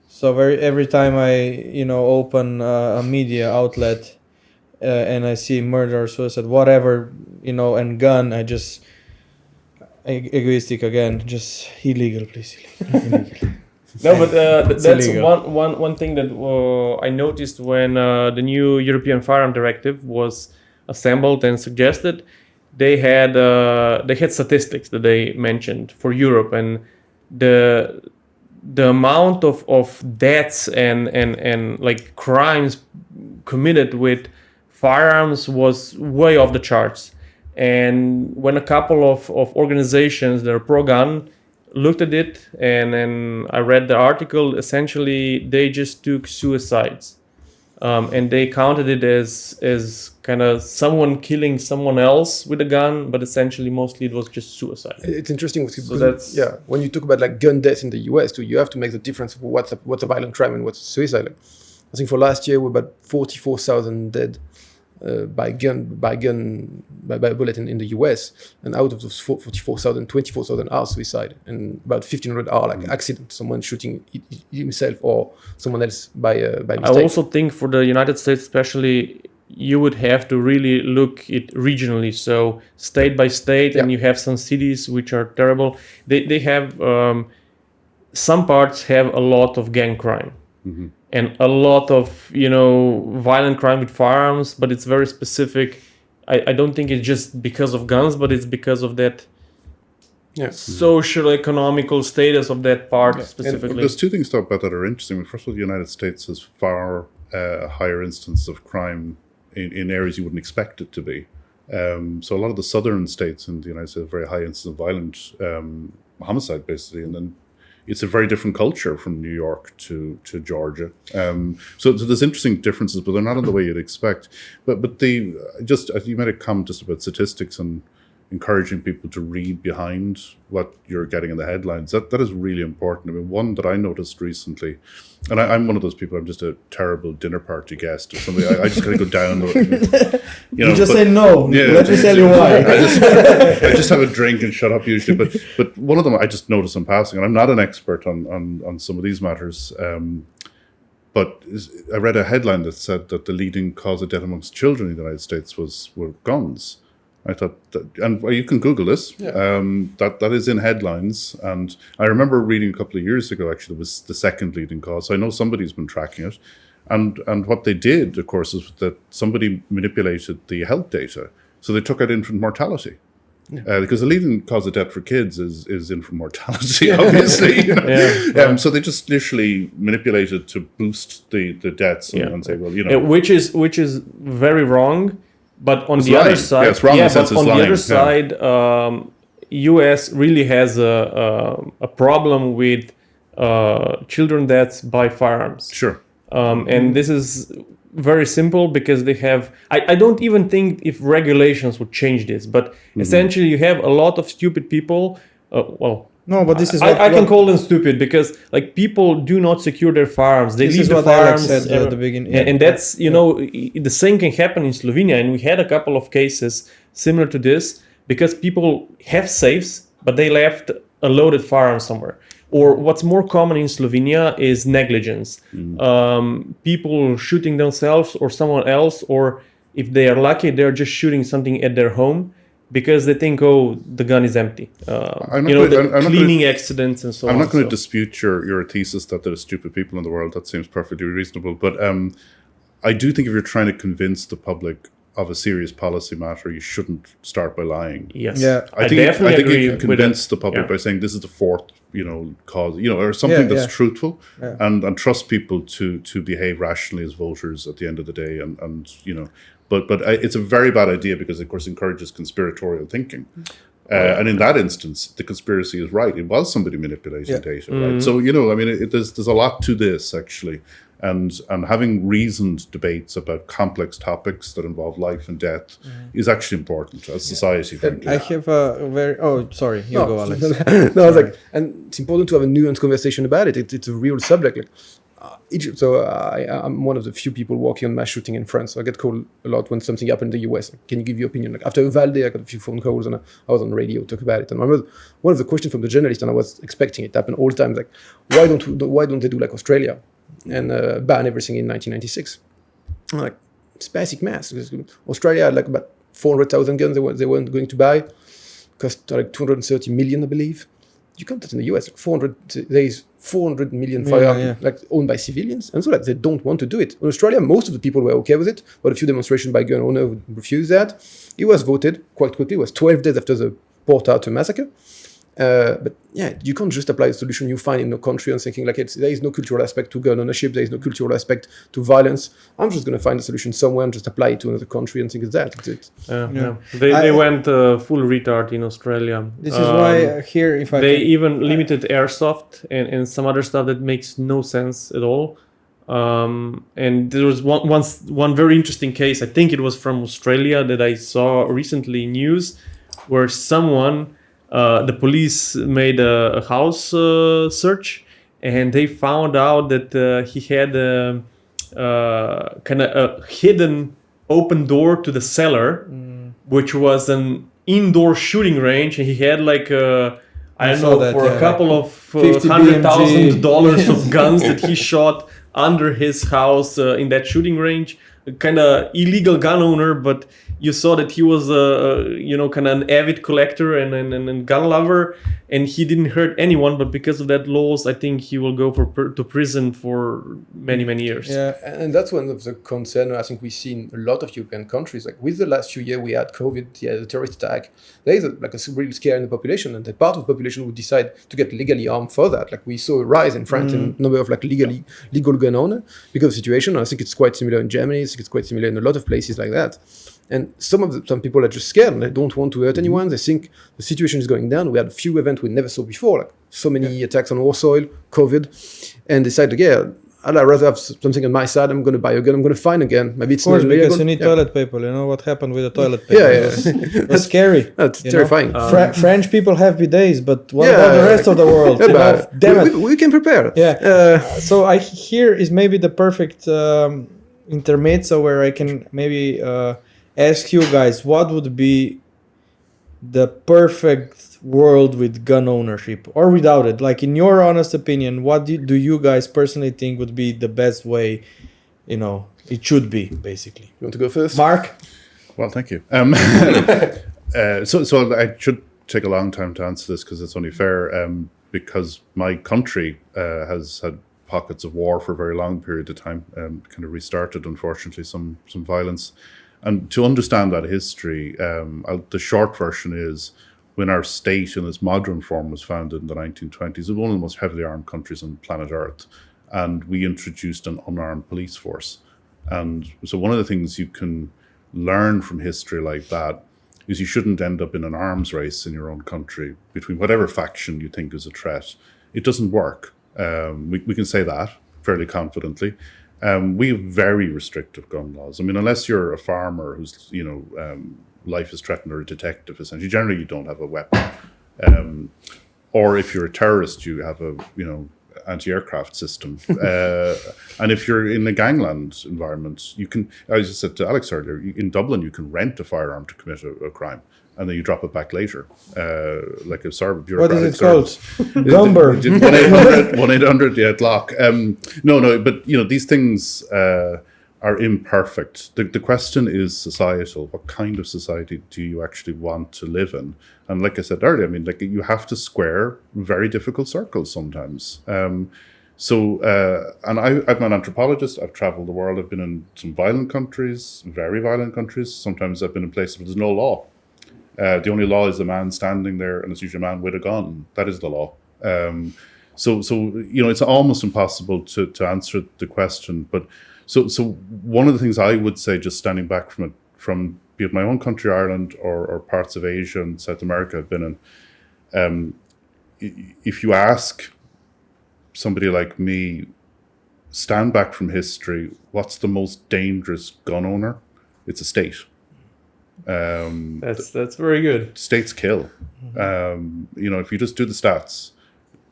So every time I open a media outlet and I see murder, suicide, whatever, and gun, I just egoistic again, just illegal, please. Illegal. No, but that's illegal. one thing that I noticed when the new European Firearm Directive was assembled and suggested. They had statistics that they mentioned for Europe, and the amount of deaths and like crimes committed with firearms was way off the charts. And when a couple of organizations that are pro-gun looked at it, and I read the article, essentially they just took suicides, and they counted it as kind of someone killing someone else with a gun, but essentially mostly it was just suicide. It's interesting because when you talk about like gun deaths in the US too, you have to make the difference of what's a violent crime and what's suicide. Like, I think for last year we're about 44,000 dead by a bullet in the US, and out of those 44,000, 24,000 are suicide, and about 1,500 are like accident, someone shooting himself or someone else by mistake. I also think for the United States especially, you would have to really look it regionally, so state by state, and you have some cities which are terrible. They have some parts have a lot of gang crime. Mm-hmm. And a lot of, violent crime with firearms, but it's very specific. I don't think it's just because of guns, but it's because of that social economical status of that part specifically. And there's two things to talk about that are interesting. First of all, the United States has far higher instance of crime in areas you wouldn't expect it to be. So a lot of the southern states in the United States have very high instance of violent homicide, basically, and then it's a very different culture from New York to Georgia. So there's interesting differences, but they're not in the way you'd expect. But you made a comment just about statistics and encouraging people to read behind what you're getting in the headlines. That is really important. I mean, one that I noticed recently, and I'm one of those people, I'm just a terrible dinner party guest or something. I just got to go down. You just say no. Let me tell you why. I just have a drink and shut up usually. But one of them I just noticed in passing, and I'm not an expert on some of these matters. But I read a headline that said that the leading cause of death amongst children in the United States were guns. I thought, and you can Google this. That is in headlines, and I remember reading a couple of years ago. Actually, it was the second leading cause. So I know somebody's been tracking it, and what they did, of course, is that somebody manipulated the health data. So they took out infant mortality, because the leading cause of death for kids is infant mortality, obviously. So they just literally manipulated to boost the deaths and say, well, which is very wrong. But on the other side, U.S. really has a problem with children deaths by firearms. Sure. And this is very simple because they have. I don't even think if regulations would change this, but essentially you have a lot of stupid people. No, but this is I can call them stupid because like people do not secure their firearms. They leave the firearms Alex said at the beginning. And that's the same can happen in Slovenia, and we had a couple of cases similar to this because people have safes, but they left a loaded firearm somewhere. Or what's more common in Slovenia is negligence. People shooting themselves or someone else, or if they are lucky, they're just shooting something at their home. Because they think, the gun is empty. Cleaning accidents and so on. I'm not going to dispute your thesis that there are stupid people in the world. That seems perfectly reasonable. But I do think if you're trying to convince the public of a serious policy matter, you shouldn't start by lying. Yes. Yeah. I think you can convince the public by saying this is the fourth, cause, or something that's truthful, and trust people to behave rationally as voters at the end of the day, and. But it's a very bad idea because, of course, it encourages conspiratorial thinking. And in that instance, the conspiracy is right. It was somebody manipulating data, right? So, there's a lot to this, actually. And having reasoned debates about complex topics that involve life and death is actually important as society, frankly. I have a very... Oh, sorry. Go, Alex. I was like, and it's important to have a nuanced conversation about it. It's a real subject. Like, Egypt. So I'm one of the few people working on mass shooting in France. So I get called a lot when something happened in the US. Like, can you give your opinion? Like after Uvalde, I got a few phone calls and I was on radio talk about it. And I remember one of the questions from the journalist, and I was expecting it to happen all the time. Like, why don't they do like Australia and ban everything in 1996? I'm like, it's basic math. Australia had like about 400,000 guns they weren't going to buy. Cost like 230 million, I believe. You count that in the US, like there is 400 million firearms like owned by civilians, and so like they don't want to do it. In Australia, most of the people were okay with it, but a few demonstrations by gun owners would refuse that. It was voted quite quickly. It was 12 days after the Port Arthur massacre. But yeah, you can't just apply a solution you find in a country and thinking like there is no cultural aspect to gun ownership, there is no cultural aspect to violence. I'm just going to find a solution somewhere and just apply it to another country and think it's that. They went full retard in Australia. This is why here, if I they even limited airsoft and some other stuff that makes no sense at all. And there was one very interesting case. I think it was from Australia that I saw recently in news, where someone. The police made a house search, and they found out that he had kind of a hidden open door to the cellar, which was an indoor shooting range, and he had like a couple of $100,000 of guns that he shot under his house in that shooting range. Kind of illegal gun owner, but you saw that he was kind of an avid collector and gun lover, and he didn't hurt anyone. But because of that laws, I think he will go to prison for many years. Yeah, and that's one of the concerns I think we see in a lot of European countries. Like with the last few years, we had COVID, the terrorist attack. There is a real scare in the population, and that part of the population would decide to get legally armed for that. Like we saw a rise in France in the number of like legal gun owners because of the situation. I think it's quite similar in Germany. I think it's quite similar in a lot of places like that. And some people are just scared and they don't want to hurt anyone. They think the situation is going down. We had a few events we never saw before, like so many attacks on war soil, COVID, and decided, I'd rather have something on my side. I'm going to buy a gun. I'm going to find a gun. Maybe it's not because you need toilet paper. You know what happened with the toilet paper? It's scary. That's terrifying. French people have bidets, but what about the rest of the world? Damn it. We can prepare. So here is maybe the perfect intermezzo where I can maybe ask you guys, what would be the perfect world with gun ownership or without it? Like, in your honest opinion, what do you guys personally think would be the best way, it should be, basically? You want to go first? Mark? Well, thank you. So I should take a long time to answer this because it's only fair, because my country has had pockets of war for a very long period of time, kind of restarted, unfortunately, some violence. And to understand that history, the short version is when our state in its modern form was founded in the 1920s, it was one of the most heavily armed countries on planet Earth. And we introduced an unarmed police force. And so one of the things you can learn from history like that is you shouldn't end up in an arms race in your own country between whatever faction you think is a threat. It doesn't work. We can say that fairly confidently. We have very restrictive gun laws. I mean, unless you're a farmer whose life is threatened, or a detective, essentially, generally you don't have a weapon. Or if you're a terrorist, you have a anti-aircraft system. And if you're in a gangland environment, you can, as I said to Alex earlier, in Dublin you can rent a firearm to commit a crime, and then you drop it back later, like a bureaucratic What is it service. called? Gumber. 1-800 lock. No, but these things are imperfect. The question is societal. What kind of society do you actually want to live in? And like I said earlier, I mean, like, you have to square very difficult circles sometimes. And I'm an anthropologist. I've traveled the world. I've been in some violent countries, very violent countries. Sometimes I've been in places where there's no law. The only law is a man standing there, and it's usually a man with a gun. That is the law. So it's almost impossible to answer the question. But so one of the things I would say, just standing back from be it my own country, Ireland, or parts of Asia and South America I've been in, if you ask somebody like me, stand back from history, what's the most dangerous gun owner? It's a state. That's very good. States kill. If you just do the stats,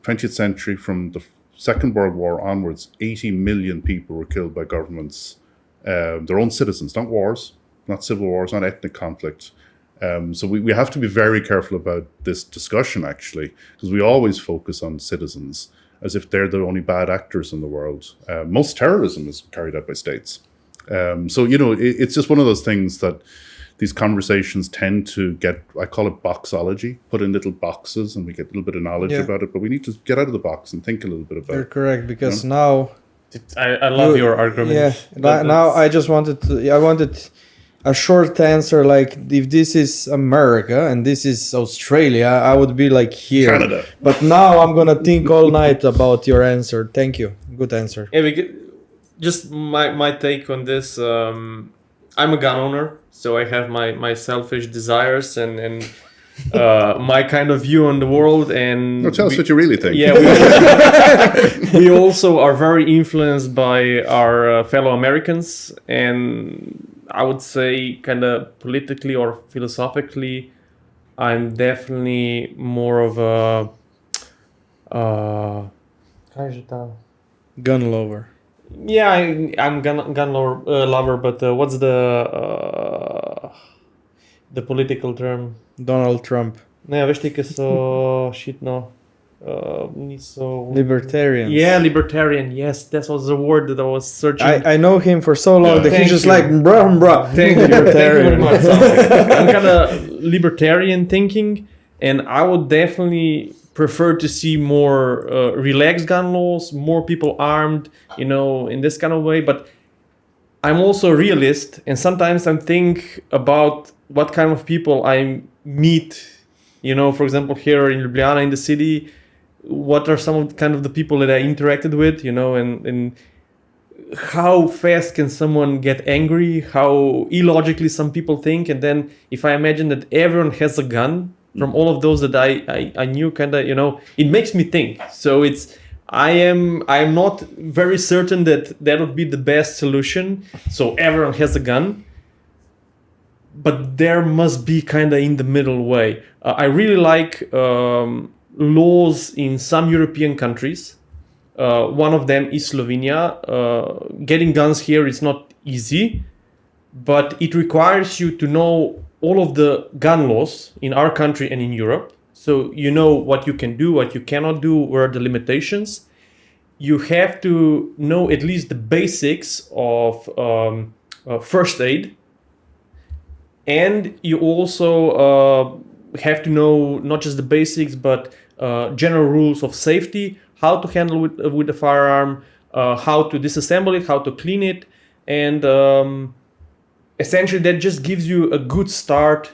20th century, from the Second World War onwards, 80 million people were killed by governments, their own citizens, not wars, not civil wars, not ethnic conflict. So we have to be very careful about this discussion, actually, because we always focus on citizens as if they're the only bad actors in the world. Most terrorism is carried out by states. So, it's just one of those things that these conversations tend to get, I call it boxology, put in little boxes and we get a little bit of knowledge about it, but we need to get out of the box and think a little bit about You're it. correct, because now... I love your argument. Yeah, now I just wanted a short answer, like if this is America and this is Australia, I would be like here. Canada. But now I'm gonna think all night about your answer. Thank you. Good answer. Yeah, just my take on this. I'm a gun owner, so I have my selfish desires and my kind of view on the world. And No, tell us what you really think. Yeah, we also are very influenced by our fellow Americans, and I would say kind of politically or philosophically, I'm definitely more of a Gun lover. yeah, I'm gun lover, but what's the political term? Donald Trump. Ne, veš ti, ki so shitno, niso... Libertarians. Yeah, libertarian. Yes, that was the word that I was searching. I know him for so long that Thank he's just you. like, bruh. Thank you very much. I'm kind of libertarian thinking, and I would definitely prefer to see more relaxed gun laws, more people armed, in this kind of way. But I'm also a realist, and sometimes I think about what kind of people I meet. For example, here in Ljubljana, in the city, what are some of the people that I interacted with, and how fast can someone get angry, how illogically some people think. And then if I imagine that everyone has a gun, from all of those that I knew, it makes me think. So I am not very certain that would be the best solution. So everyone has a gun, but there must be in the middle way. I really like laws in some European countries. One of them is Slovenia. Getting guns here is not easy, but it requires you to know all of the gun laws in our country and in Europe. So you know what you can do, what you cannot do, where are the limitations. You have to know at least the basics of first aid. And you also have to know not just the basics, but general rules of safety, how to handle with a firearm, how to disassemble it, how to clean it. And essentially that just gives you a good start,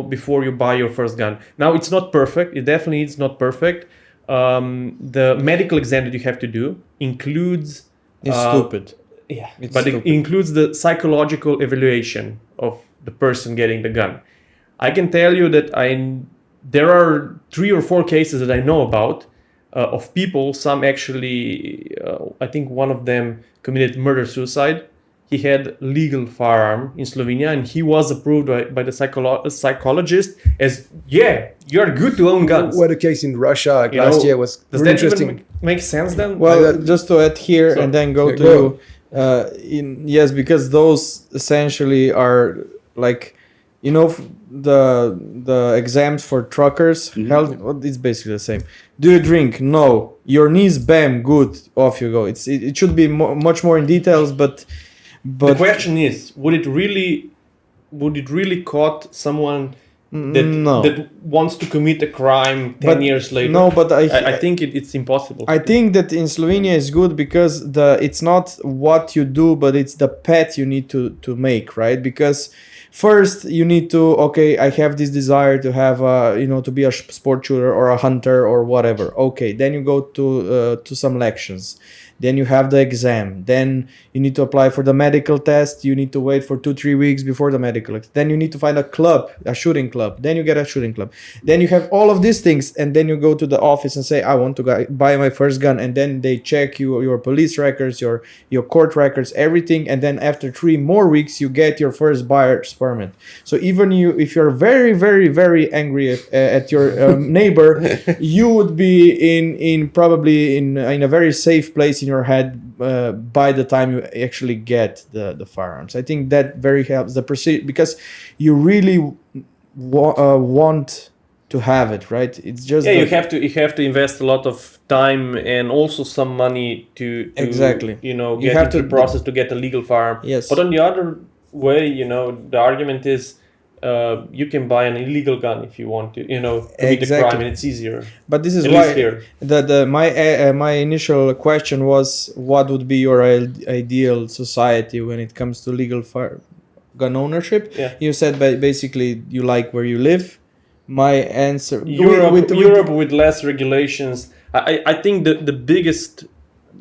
before you buy your first gun. Now, it's not perfect. It definitely is not perfect. The medical exam that you have to do includes... It's stupid. Yeah, It's but stupid. it includes the psychological evaluation of the person getting the gun. I can tell you that there are 3 or 4 cases that I know about of people. Some actually, I think one of them committed murder-suicide. He had legal firearm in Slovenia, and he was approved by the psychologist as, you're good to own guns. What a case in Russia last year was Does really that interesting. even make sense then? Well, just to add here So- and then go Yeah, to go. you. Yes, because those essentially are like, the exams for truckers. Well, it's basically the same. Do you drink? No. Your knees, bam, good. Off you go. It should be much more in details, but the question is, would it really caught someone that wants to commit a crime 10 years later? No, but I think it's impossible. I think that in Slovenia is good because it's not what you do, but it's the path you need to make, right? Because first you need to, I have this desire to have to be a sport shooter or a hunter or whatever. Okay, then you go to some lections. then you have the exam, then you need to apply for the medical test, you need to wait for 2-3 weeks before the medical, then you need to find a shooting club, then you get a shooting club, then you have all of these things, and then you go to the office and say, I want to buy my first gun, and then they check your police records, your court records, everything, and then after 3 more weeks you get your first buyer's permit. So even if you're very, very, very angry at your neighbor, you would be probably in a very safe place in your head by the time you actually get the firearms. I think that very helps the procedure, because you really want to have it, right? It's just you have to invest a lot of time and also some money to exactly, get into the process to get a legal firearm. Yes. But on the other way, the argument is you can buy an illegal gun if you want to, commit a crime, and it's easier. But this is at why least here. My initial question was, what would be your ideal society when it comes to legal gun ownership? Yeah. You said basically you like where you live. My answer: Europe with less regulations. I think the biggest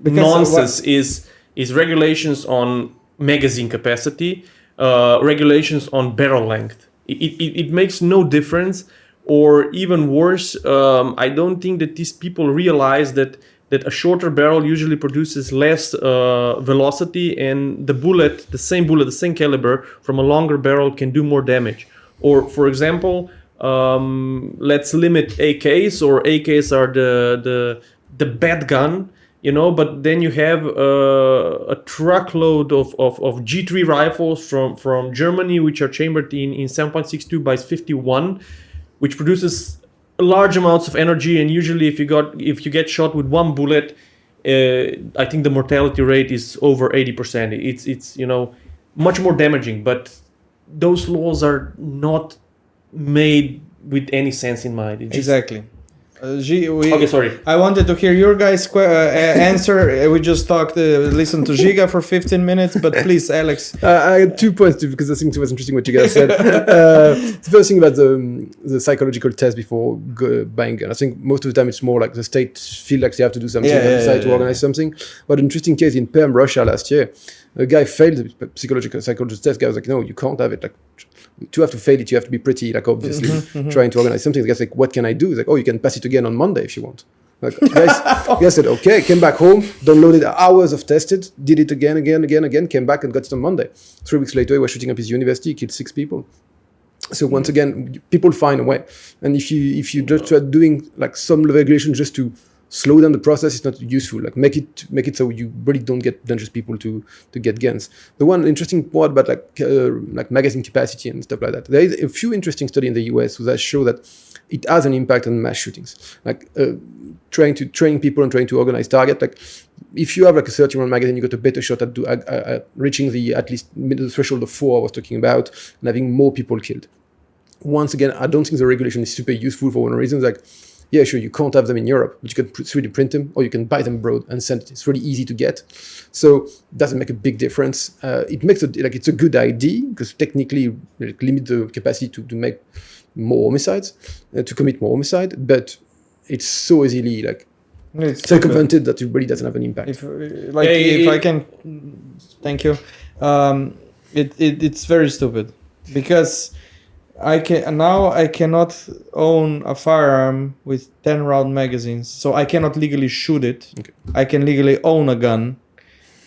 nonsense is regulations on magazine capacity, regulations on barrel length. It makes no difference, or even worse, I don't think that these people realize that a shorter barrel usually produces less velocity, and the same caliber from a longer barrel can do more damage. Or, for example, let's limit AKs, or AKs are the bad gun, but then you have a truckload of G3 rifles from Germany, which are chambered in 7.62 by 51, which produces large amounts of energy. And usually if you get shot with one bullet, I think the mortality rate is over 80%. It's much more damaging, but those laws are not made with any sense in mind. Exactly. Okay, sorry. I wanted to hear your guys' answer. We just listened to Giga for 15 minutes, but please, Alex. I had 2 points too, because I think it was interesting what you guys said. The first thing about the psychological test before buying gun. I think most of the time it's more like the state feel like they have to do something and decide to organize something. But an interesting case in Perm, Russia last year, a guy failed the psychologist test. Guy was like, no, you can't have it. Like, to have to fail it, you have to be pretty, like, obviously trying to organize something. The guy's like, what can I do? He's like, oh, you can pass it again on Monday if you want. Like, guys said, okay, came back home, downloaded hours of tested, did it again, came back and got it on Monday. 3 weeks later, he was shooting up his university, killed 6 people. So once again, people find a way. And if you just try doing like some regulation just to slow down the process, it's not useful. Like make it so you really don't get dangerous people to get guns. The one interesting part about like magazine capacity and stuff like that, there is a few interesting studies in the US that show that it has an impact on mass shootings. Like training people and trying to organize target. Like if you have like a 30-round magazine, you got a better shot at reaching the at least middle threshold of 4 I was talking about, and having more people killed. Once again, I don't think the regulation is super useful for one reason. Like, yeah, sure, you can't have them in Europe, but you can 3D print them, or you can buy them abroad and send it. It's really easy to get. So it doesn't make a big difference. It makes it's a good idea, because technically it limits the capacity to make more homicides, to commit more homicide, but it's so easily circumvented that it really doesn't have an impact. If I can, thank you. It's very stupid, because I cannot own a firearm with 10-round magazines, so I cannot legally shoot it. Okay. I can legally own a gun,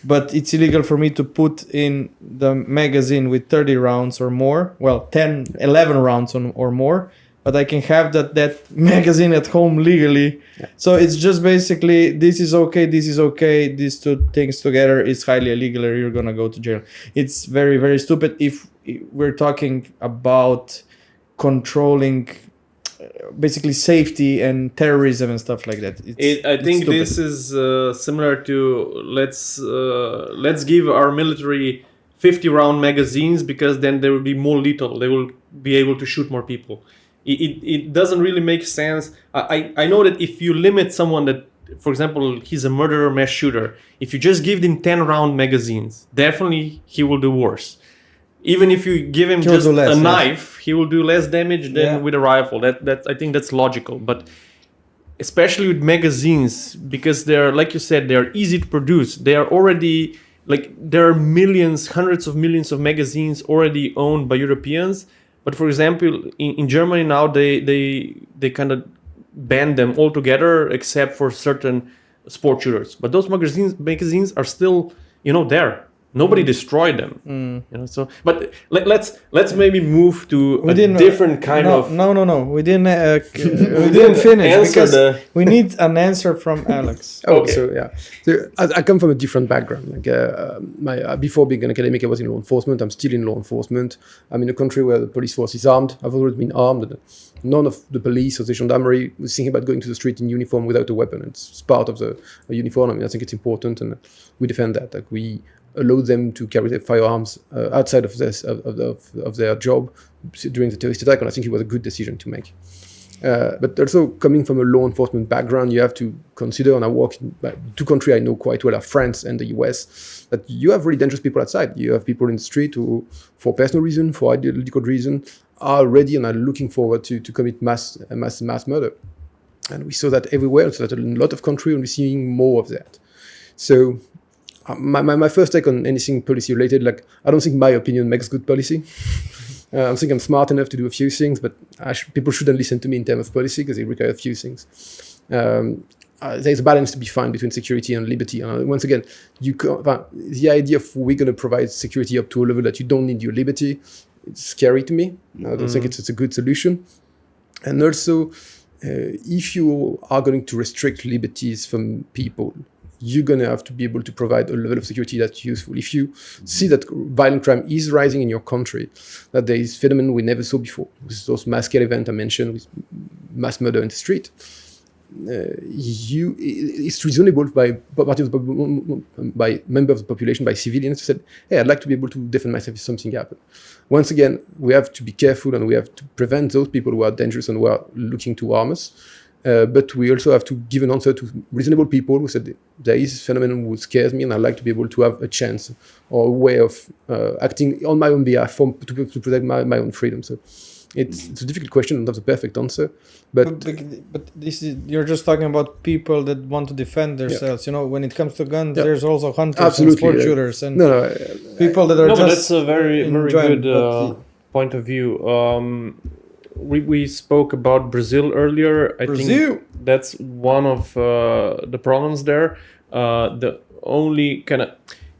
but it's illegal for me to put in the magazine with 30 rounds or more. Well, 11 rounds or more, but I can have that magazine at home legally. Yeah. So it's just basically, this is okay. These two things together is highly illegal, or you're gonna go to jail. It's very, very stupid. If we're talking about controlling basically safety and terrorism and stuff like that. I think this is similar to let's give our military 50-round magazines, because then they will be more lethal. They will be able to shoot more people. It doesn't really make sense. I know that if you limit someone that, for example, he's a murderer, mass shooter, if you just give him 10-round magazines, definitely he will do worse. Even if you give him just a knife, he will do less damage than with a rifle. I think that's logical. But especially with magazines, because they're, like you said, they're easy to produce. They are already, like, there are millions, hundreds of millions of magazines already owned by Europeans. But for example, in Germany now, they kind of banned them altogether, except for certain sport shooters. But those magazines are still, there. Nobody destroyed them, So, but let's maybe move to a different kind of. No. We didn't. We didn't finish because we need an answer from Alex. Okay. So I come from a different background. Like before being an academic, I was in law enforcement. I'm still in law enforcement. I'm in a country where the police force is armed. I've always been armed. None of the police or the gendarmerie was thinking about going to the street in uniform without a weapon. It's part of the uniform. I think it's important, and we defend that. Like we allow them to carry their firearms outside of their job during the terrorist attack, and I think it was a good decision to make. But also coming from a law enforcement background, you have to consider, and I work in two countries I know quite well, are France and the US, that you have really dangerous people outside. You have people in the street who, for personal reason, for ideological reason, are ready and are looking forward to commit mass murder. And we saw that everywhere, so that in a lot of countries, and we're seeing more of that. So my first take on anything policy related, like, I don't think my opinion makes good policy. I think I'm smart enough to do a few things, but people shouldn't listen to me in terms of policy because they require a few things. There's a balance to be found between security and liberty. And once again, the idea of we're going to provide security up to a level that you don't need your liberty, it's scary to me. I don't think it's a good solution. And also, if you are going to restrict liberties from people, you're going to have to be able to provide a level of security that's useful. If you see that violent crime is rising in your country, that there is phenomenon we never saw before, with those mass scale events I mentioned, with mass murder in the street, it's reasonable by members of the population, by civilians, to say, hey, I'd like to be able to defend myself if something happens. Once again, we have to be careful and we have to prevent those people who are dangerous and who are looking to harm us. But we also have to give an answer to reasonable people who said there is a phenomenon which scares me and I'd like to be able to have a chance or a way of acting on my own behalf to protect my own freedom. So it's a difficult question and not the perfect answer. But this is, you're just talking about people that want to defend themselves. You know, when it comes to guns, there's also hunters and sport shooters and people that are just. But that's a very good point of view. We spoke about Brazil earlier. I think that's one of the problems there. The only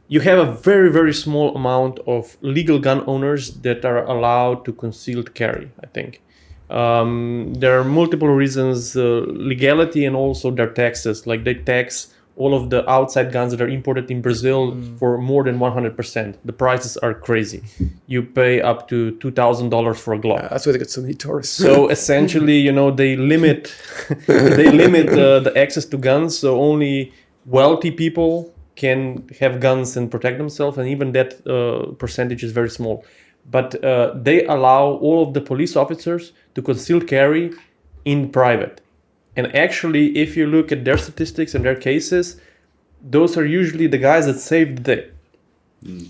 you have a very, very small amount of legal gun owners that are allowed to concealed carry, I think. There are multiple reasons, legality and also their taxes. Like they tax all of the outside guns that are imported in Brazil for more than 100%. The prices are crazy. You pay up to $2,000 for a Glock. That's why they get so many tourists. So essentially, they limit the access to guns. So only wealthy people can have guns and protect themselves, and even that percentage is very small. But they allow all of the police officers to conceal carry in private. And actually, if you look at their statistics and their cases, those are usually the guys that saved the day.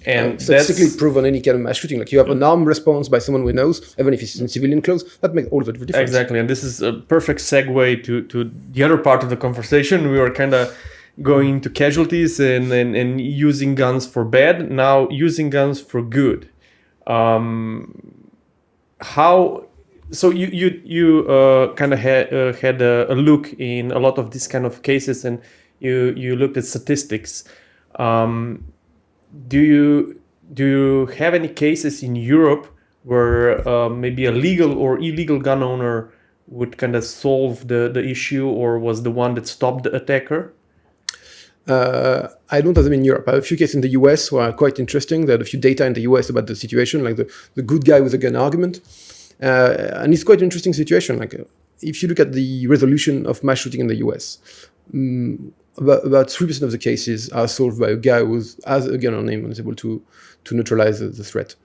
And statistically proven any kind of mass shooting. Like you have an armed response by someone who knows, even if it's in civilian clothes, that makes all the difference. Exactly, and this is a perfect segue to the other part of the conversation. We were kind of going into casualties and using guns for bad. Now using guns for good. So you kind of had a look in a lot of these kind of cases, and you looked at statistics. Do you have any cases in Europe where maybe a legal or illegal gun owner would kind of solve the issue, or was the one that stopped the attacker? I don't have them in Europe. I have a few cases in the US who are quite interesting. There are a few data in the US about the situation, like the good guy with a gun argument. And it's quite an interesting situation. Like if you look at the resolution of mass shooting in the US, about 3% of the cases are solved by a guy who has a gun on him and is able to neutralize the threat.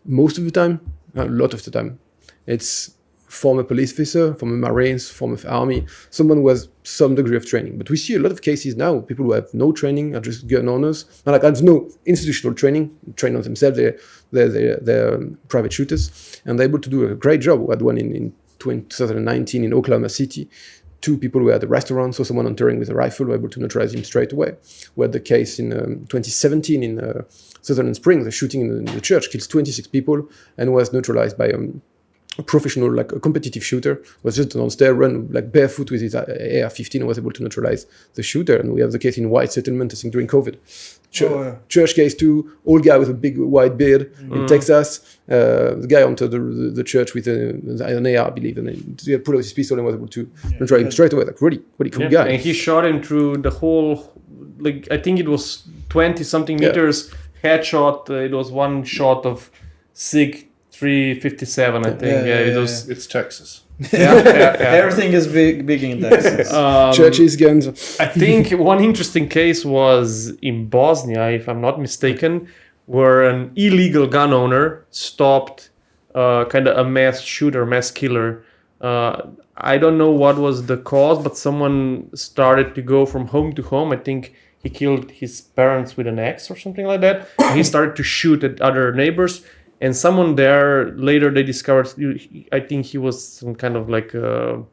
Most of the time, a lot of the time, it's former police officer, former Marines, former army, someone who has some degree of training. But we see a lot of cases now, people who have no training are just gun owners. And like there's no institutional training, train on themselves, they're private shooters, and they're able to do a great job. We had one in 2019 in Oklahoma City, two people who had a restaurant, saw someone entering with a rifle, were able to neutralize him straight away. We had the case in 2017 in Sutherland Springs, the shooting in the church kills 26 people and was neutralized by a professional, like a competitive shooter, was just downstairs, run like barefoot with his AR-15 and was able to neutralize the shooter. And we have the case in White Settlement, I think during COVID. Church case too, old guy with a big white beard in Texas. The guy entered the church with an AR, I believe, and he pulled out his pistol and was able to neutralize him straight away. Like really cool guy. And he shot him through the whole, like I think it was 20 something meters headshot. It was one shot of SIG 357, I think. It was. It's Texas. Everything is big in Texas. Churches, guns. I think one interesting case was in Bosnia, if I'm not mistaken, where an illegal gun owner stopped kind of a mass shooter, mass killer. I don't know what was the cause, but someone started to go from home to home. I think he killed his parents with an axe or something like that. He started to shoot at other neighbors. And someone there, later they discovered, I think he was some kind of like, I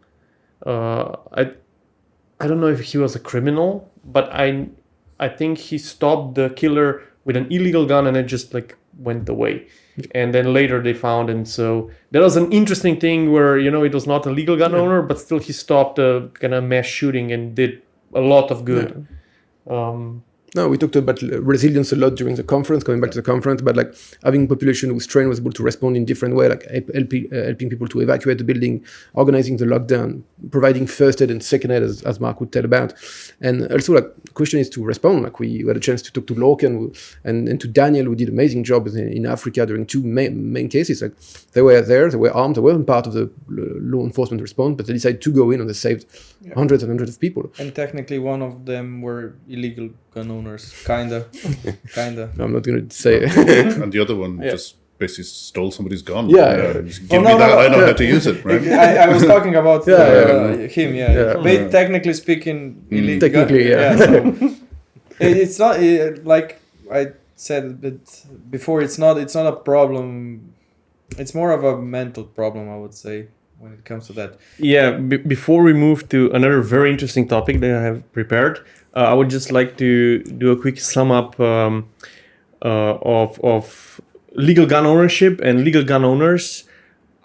don't know if he was a criminal, but I think he stopped the killer with an illegal gun and it just like went away. And then later they found, and so that was an interesting thing where, you know, it was not a legal gun owner, but still he stopped a kind of mass shooting and did a lot of good. No, we talked about resilience a lot during the conference, coming back to the conference, but like having population whose trained was able to respond in different way, like helping people to evacuate the building, organizing the lockdown, providing first aid and second aid, as Mark would tell about. And also, like, the question is to respond. Like, we had a chance to talk to Lorcan and to Daniel, who did amazing job in Africa during two main cases. Like, they were there, they were armed, they weren't part of the law enforcement response, but they decided to go in and they saved hundreds and hundreds of people. And technically one of them were illegal gun owners, kinda. I'm not going to say. And the other one just basically stole somebody's gun. Just give Oh, me no, that. no, I know how to use it. Right? I was talking about him. Yeah. But technically speaking, illegal. Technically, So it's not like I said before. It's not a problem. It's more of a mental problem, I would say, when it comes to that. Yeah. Before we move to another very interesting topic that I have prepared, I would just like to do a quick sum up of legal gun ownership and legal gun owners.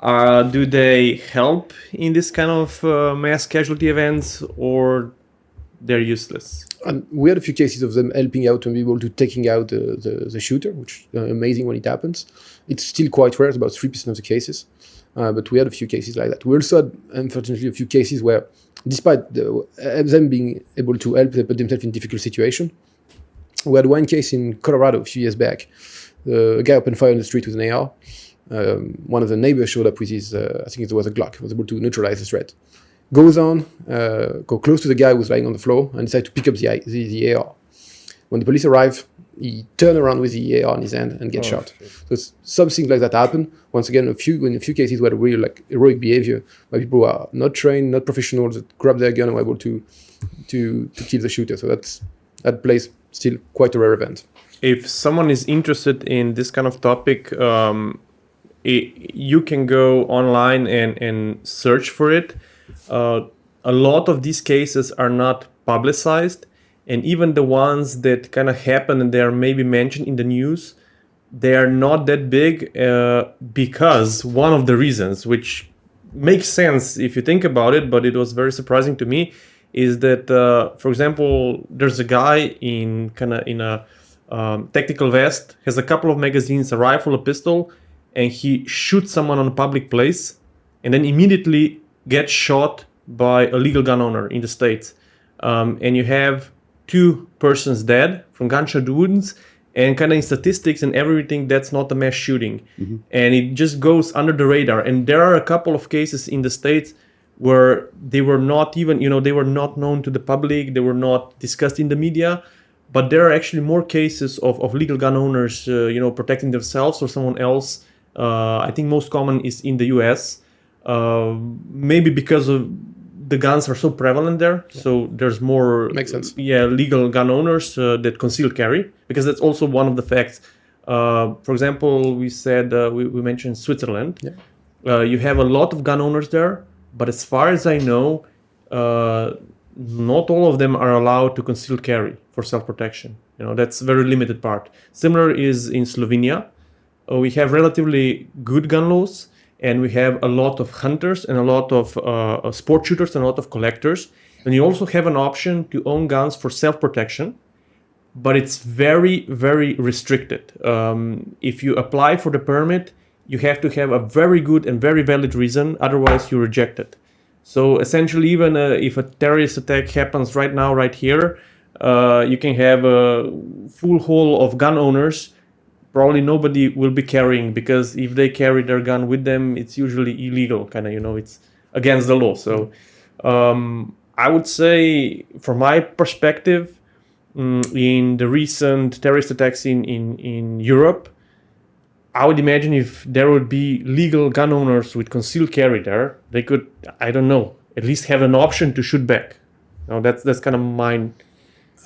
Do they help in this kind of mass casualty events, or they're useless? And we had a few cases of them helping out and be able to taking out the shooter, which is amazing when it happens. It's still quite rare, it's about 3% of the cases. But we had a few cases like that. We also had, unfortunately, a few cases where, despite them being able to help, they put themselves in difficult situation. We had one case in Colorado a few years back. A guy opened fire on the street with an AR. One of the neighbors showed up with his, I think it was a Glock, was able to neutralize the threat. Goes on, go close to the guy who was lying on the floor and decide to pick up the AR. When the police arrive, he turn around with the AR in his hand and get shot. So it's something like that happen. Once again, in a few cases where really like heroic behavior, by people who are not trained, not professionals, that grab their gun and were able to kill the shooter. So that plays still quite a rare event. If someone is interested in this kind of topic, you can go online and search for it. A lot of these cases are not publicized, and even the ones that kind of happen and they are maybe mentioned in the news, they are not that big because one of the reasons, which makes sense if you think about it, but it was very surprising to me, is that, for example, there's a guy in a tactical vest, has a couple of magazines, a rifle, a pistol, and he shoots someone on a public place and then immediately gets shot by a legal gun owner in the States. And you have 2 persons dead from gunshot wounds, and kind of in statistics and everything, that's not a mass shooting. Mm-hmm. And it just goes under the radar. And there are a couple of cases in the States where they were not even, they were not known to the public, they were not discussed in the media, but there are actually more cases of legal gun owners, protecting themselves or someone else. I think most common is in the US, maybe because of the guns are so prevalent there, so there's more. Makes sense. Legal gun owners that concealed carry, because that's also one of the facts. For example, we said we mentioned Switzerland. Yeah. You have a lot of gun owners there, but as far as I know, not all of them are allowed to conceal carry for self-protection. That's a very limited part. Similar is in Slovenia. We have relatively good gun laws, and we have a lot of hunters and a lot of sport shooters and a lot of collectors. And you also have an option to own guns for self-protection, but it's very, very restricted. If you apply for the permit, you have to have a very good and very valid reason, otherwise you reject it. So essentially, even if a terrorist attack happens right now, right here, you can have a full hall of gun owners. Probably nobody will be carrying, because if they carry their gun with them, it's usually illegal, it's against the law. So I would say, from my perspective, in the recent terrorist attacks in Europe, I would imagine if there would be legal gun owners with concealed carry there, they could, I don't know, at least have an option to shoot back. That's kind of mine.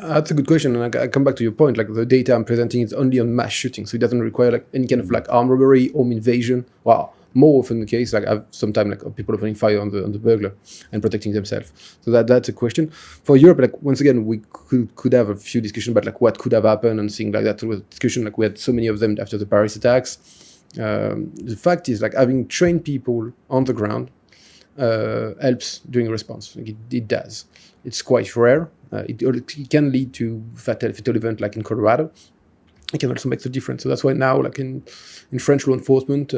That's a good question, and I come back to your point. Like, the data I'm presenting is only on mass shooting, so it doesn't require like any kind of like armed robbery, home invasion. Well, more often the case, like I've sometimes like people opening fire on the burglar and protecting themselves. So that's a question for Europe. Like, once again, we could have a few discussions about like what could have happened and things like that. So, with discussion, like we had so many of them after the Paris attacks. The fact is, like, having trained people on the ground helps during a response. Like it does. It's quite rare. It can lead to fatal event, like in Colorado. It can also make the difference. So that's why now, like in French law enforcement,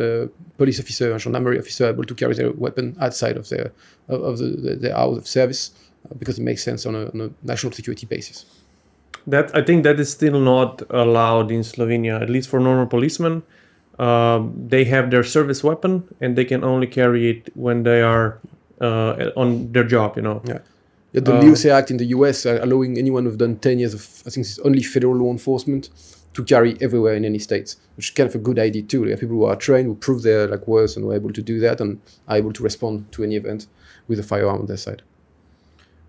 police officer and gendarmerie officer are able to carry their weapon outside of their hours of service, because it makes sense on a national security basis. I think that is still not allowed in Slovenia, at least for normal policemen. They have their service weapon, and they can only carry it when they are on their job. Yeah. The LEOC Act in the US allowing anyone who've done 10 years of, I think it's only federal law enforcement, to carry everywhere in any states, which is kind of a good idea too. They have people who are trained, who prove their like worth and who are able to do that and are able to respond to any event with a firearm on their side.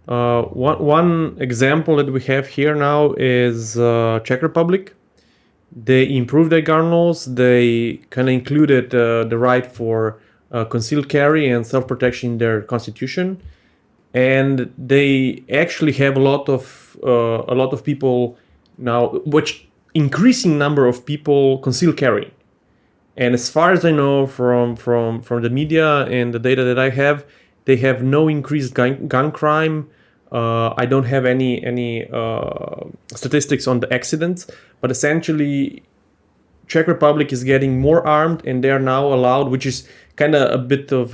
One example that we have here now is Czech Republic. They improved their gun laws. They kind of included the right for concealed carry and self-protection in their constitution. And they actually have a lot of people now, which increasing number of people conceal carry. And as far as I know from the media and the data that I have, they have no increased gun crime. I don't have any statistics on the accidents, but essentially, Czech Republic is getting more armed, and they are now allowed, which is kind of a bit of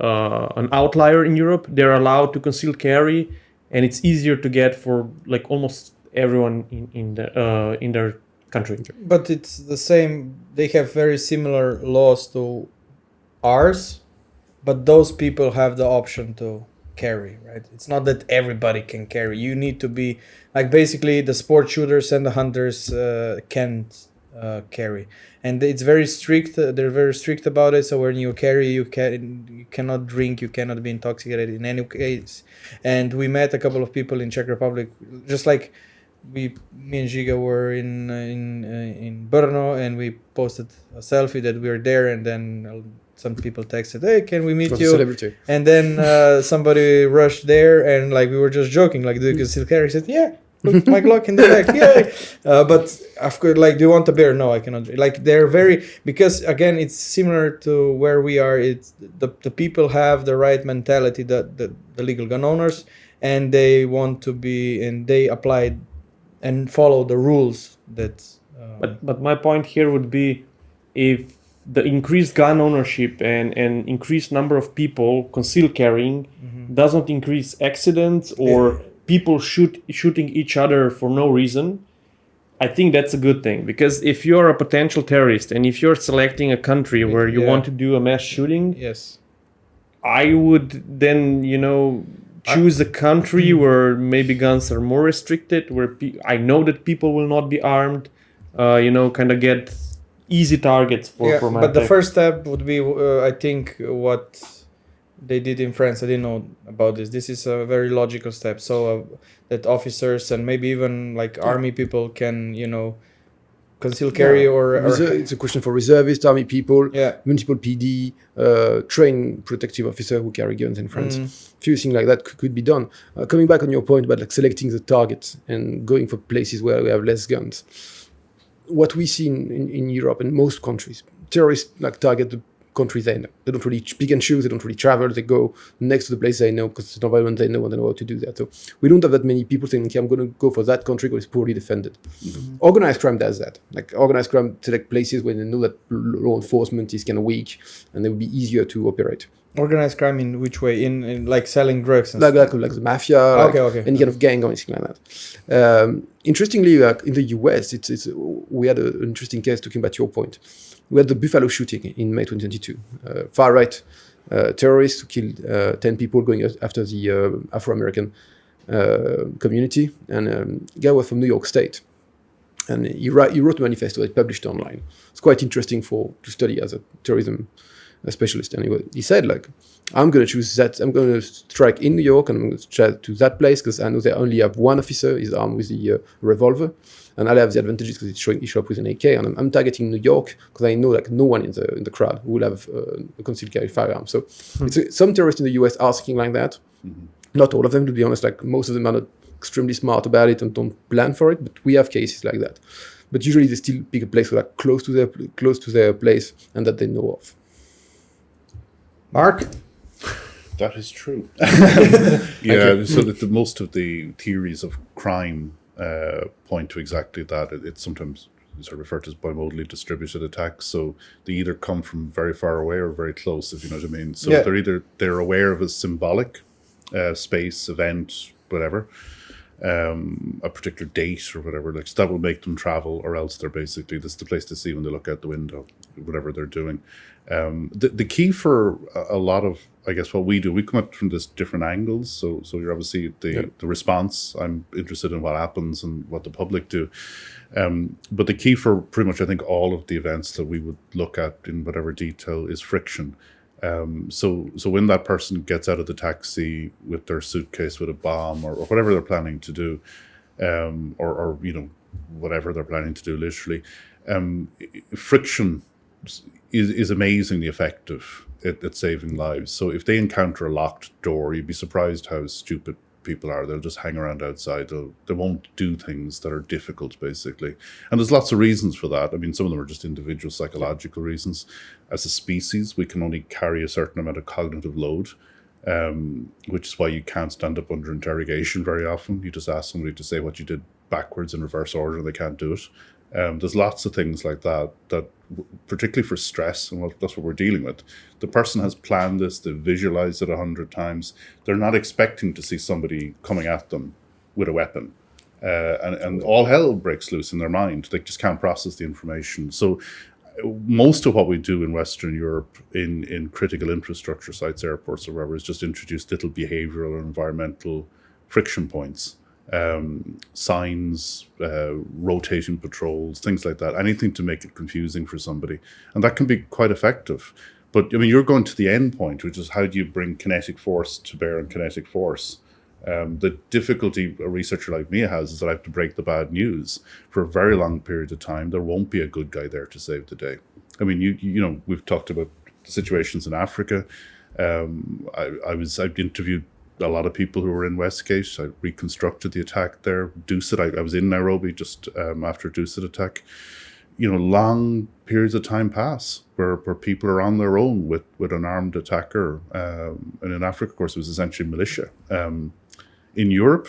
an outlier in Europe. They're allowed to conceal carry, and it's easier to get for like almost everyone in their country. But it's the same. They have very similar laws to ours, but those people have the option to carry, right? It's not that everybody can carry. You need to be like, basically the sport shooters and the hunters can't carry, and it's very strict. They're very strict about it. So when you carry, you cannot drink, you cannot be intoxicated in any case. And we met a couple of people in Czech Republic, just like me and Giga were in Brno, and we posted a selfie that we were there, and then some people texted, "Hey, can we meet you?" Celebrity. And then somebody rushed there, and like we were just joking, like, "Do you conceal carry?" I said, "Yeah, put my Glock in the back." Yay! But of course, like, "Do you want a beer?" "No, I cannot." Like, they're very, because again, it's similar to where we are. It's the people have the right mentality, that the legal gun owners, and they want to be, and they apply and follow the rules that. But my point here would be, if the increased gun ownership and increased number of people conceal carrying doesn't increase accidents or people shooting each other for no reason, I think that's a good thing. Because if you're a potential terrorist and if you're selecting a country where you want to do a mass shooting, Yes, I would then, choose a country where maybe guns are more restricted, where I know that people will not be armed, kind of get easy targets for my but attack. the first step would be, I think, what they did in France. I didn't know about this. This is a very logical step. So that officers and maybe even like army people can, concealed carry or it's a question for reservists, army people, Yeah. municipal PD, trained protective officer who carry guns in France. Few things like that could be done. Coming back on your point about like selecting the target and going for places where we have less guns. What we see in Europe and most countries, terrorists like target the countries they know. They don't really pick and choose. They don't really travel. They go next to the place they know because it's an environment they know and they know how to do that. So we don't have that many people saying, okay, I'm going to go for that country because it's poorly defended. Organized crime does that. Like organized crime select places where they know that law enforcement is kind of weak and it would be easier to operate. Organized crime in which way? In like selling drugs and Like the mafia, Okay. any kind of gang or anything like that. Interestingly, in the US, we had an interesting case talking about your point. We had the Buffalo shooting in May 2022. Far-right terrorists who killed 10 people going after the Afro-American community. And a guy was from New York State. And he wrote a manifesto that he published online. It's quite interesting to study as a terrorism specialist. And he said, like, I'm going to choose that. I'm going to strike in New York and I'm going to strike to that place because I know they only have one officer. He's armed with the revolver. And I'll have the advantages because he showed up with an AK. And I'm targeting New York because I know like no one in the crowd will have a concealed carry firearm. So some terrorists in the US are thinking like that. Not all of them, to be honest. Like most of them are not extremely smart about it and don't plan for it. But we have cases like that. But usually they still pick a place where close to their place and that they know of. Mark? That is true. Yeah, so that most of the theories of crime point to exactly that. It's sometimes sort of referred to as bimodally distributed attacks. So they either come from very far away or very close, if you know what I mean. So they're aware of a symbolic space, event, whatever, a particular date or whatever. Like, so that will make them travel, or else they're basically, this is the place to see when they look out the window, whatever they're doing. The key for a lot of, I guess, what we do, we come at from this different angles. So you're obviously the response. I'm interested in what happens and what the public do. But the key for pretty much, I think, all of the events that we would look at in whatever detail is friction. So when that person gets out of the taxi with their suitcase with a bomb or whatever they're planning to do, or whatever they're planning to do, literally, friction is amazingly effective at saving lives. So if they encounter a locked door, you'd be surprised how stupid people are. They'll just hang around outside. They won't do things that are difficult, basically. And there's lots of reasons for that. I mean, some of them are just individual psychological reasons. As a species, we can only carry a certain amount of cognitive load, which is why you can't stand up under interrogation very often. You just ask somebody to say what you did backwards in reverse order, and they can't do it. There's lots of things like that particularly for stress, and that's what we're dealing with. The person has planned this, they've visualized it 100 times. They're not expecting to see somebody coming at them with a weapon. And all hell breaks loose in their mind. They just can't process the information. So most of what we do in Western Europe in critical infrastructure sites, airports or wherever, is just introduce little behavioral or environmental friction points. Signs, rotating patrols, things like that, anything to make it confusing for somebody. And that can be quite effective. But I mean, you're going to the end point, which is how do you bring kinetic force to bear on kinetic force? The difficulty a researcher like me has is that I have to break the bad news. For a very long period of time, there won't be a good guy there to save the day. I mean, you know, we've talked about situations in Africa. I've interviewed a lot of people who were in Westgate. I reconstructed the attack there. Dusit, I was in Nairobi just after Dusit attack. You know, long periods of time pass where people are on their own with an armed attacker. And in Africa, of course, it was essentially militia. In Europe,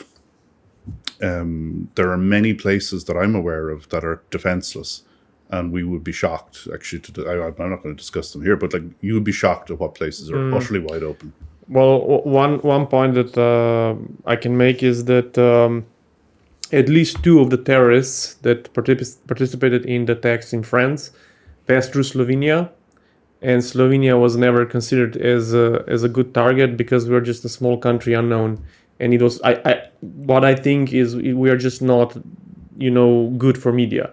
there are many places that I'm aware of that are defenseless. And we would be shocked, actually, I'm not going to discuss them here, but like you would be shocked at what places are utterly wide open. Well, one point that I can make is that at least two of the terrorists that participated in the attacks in France passed through Slovenia, and Slovenia was never considered as a good target because we're just a small country, unknown. And it was what I think is we are just not, good for media.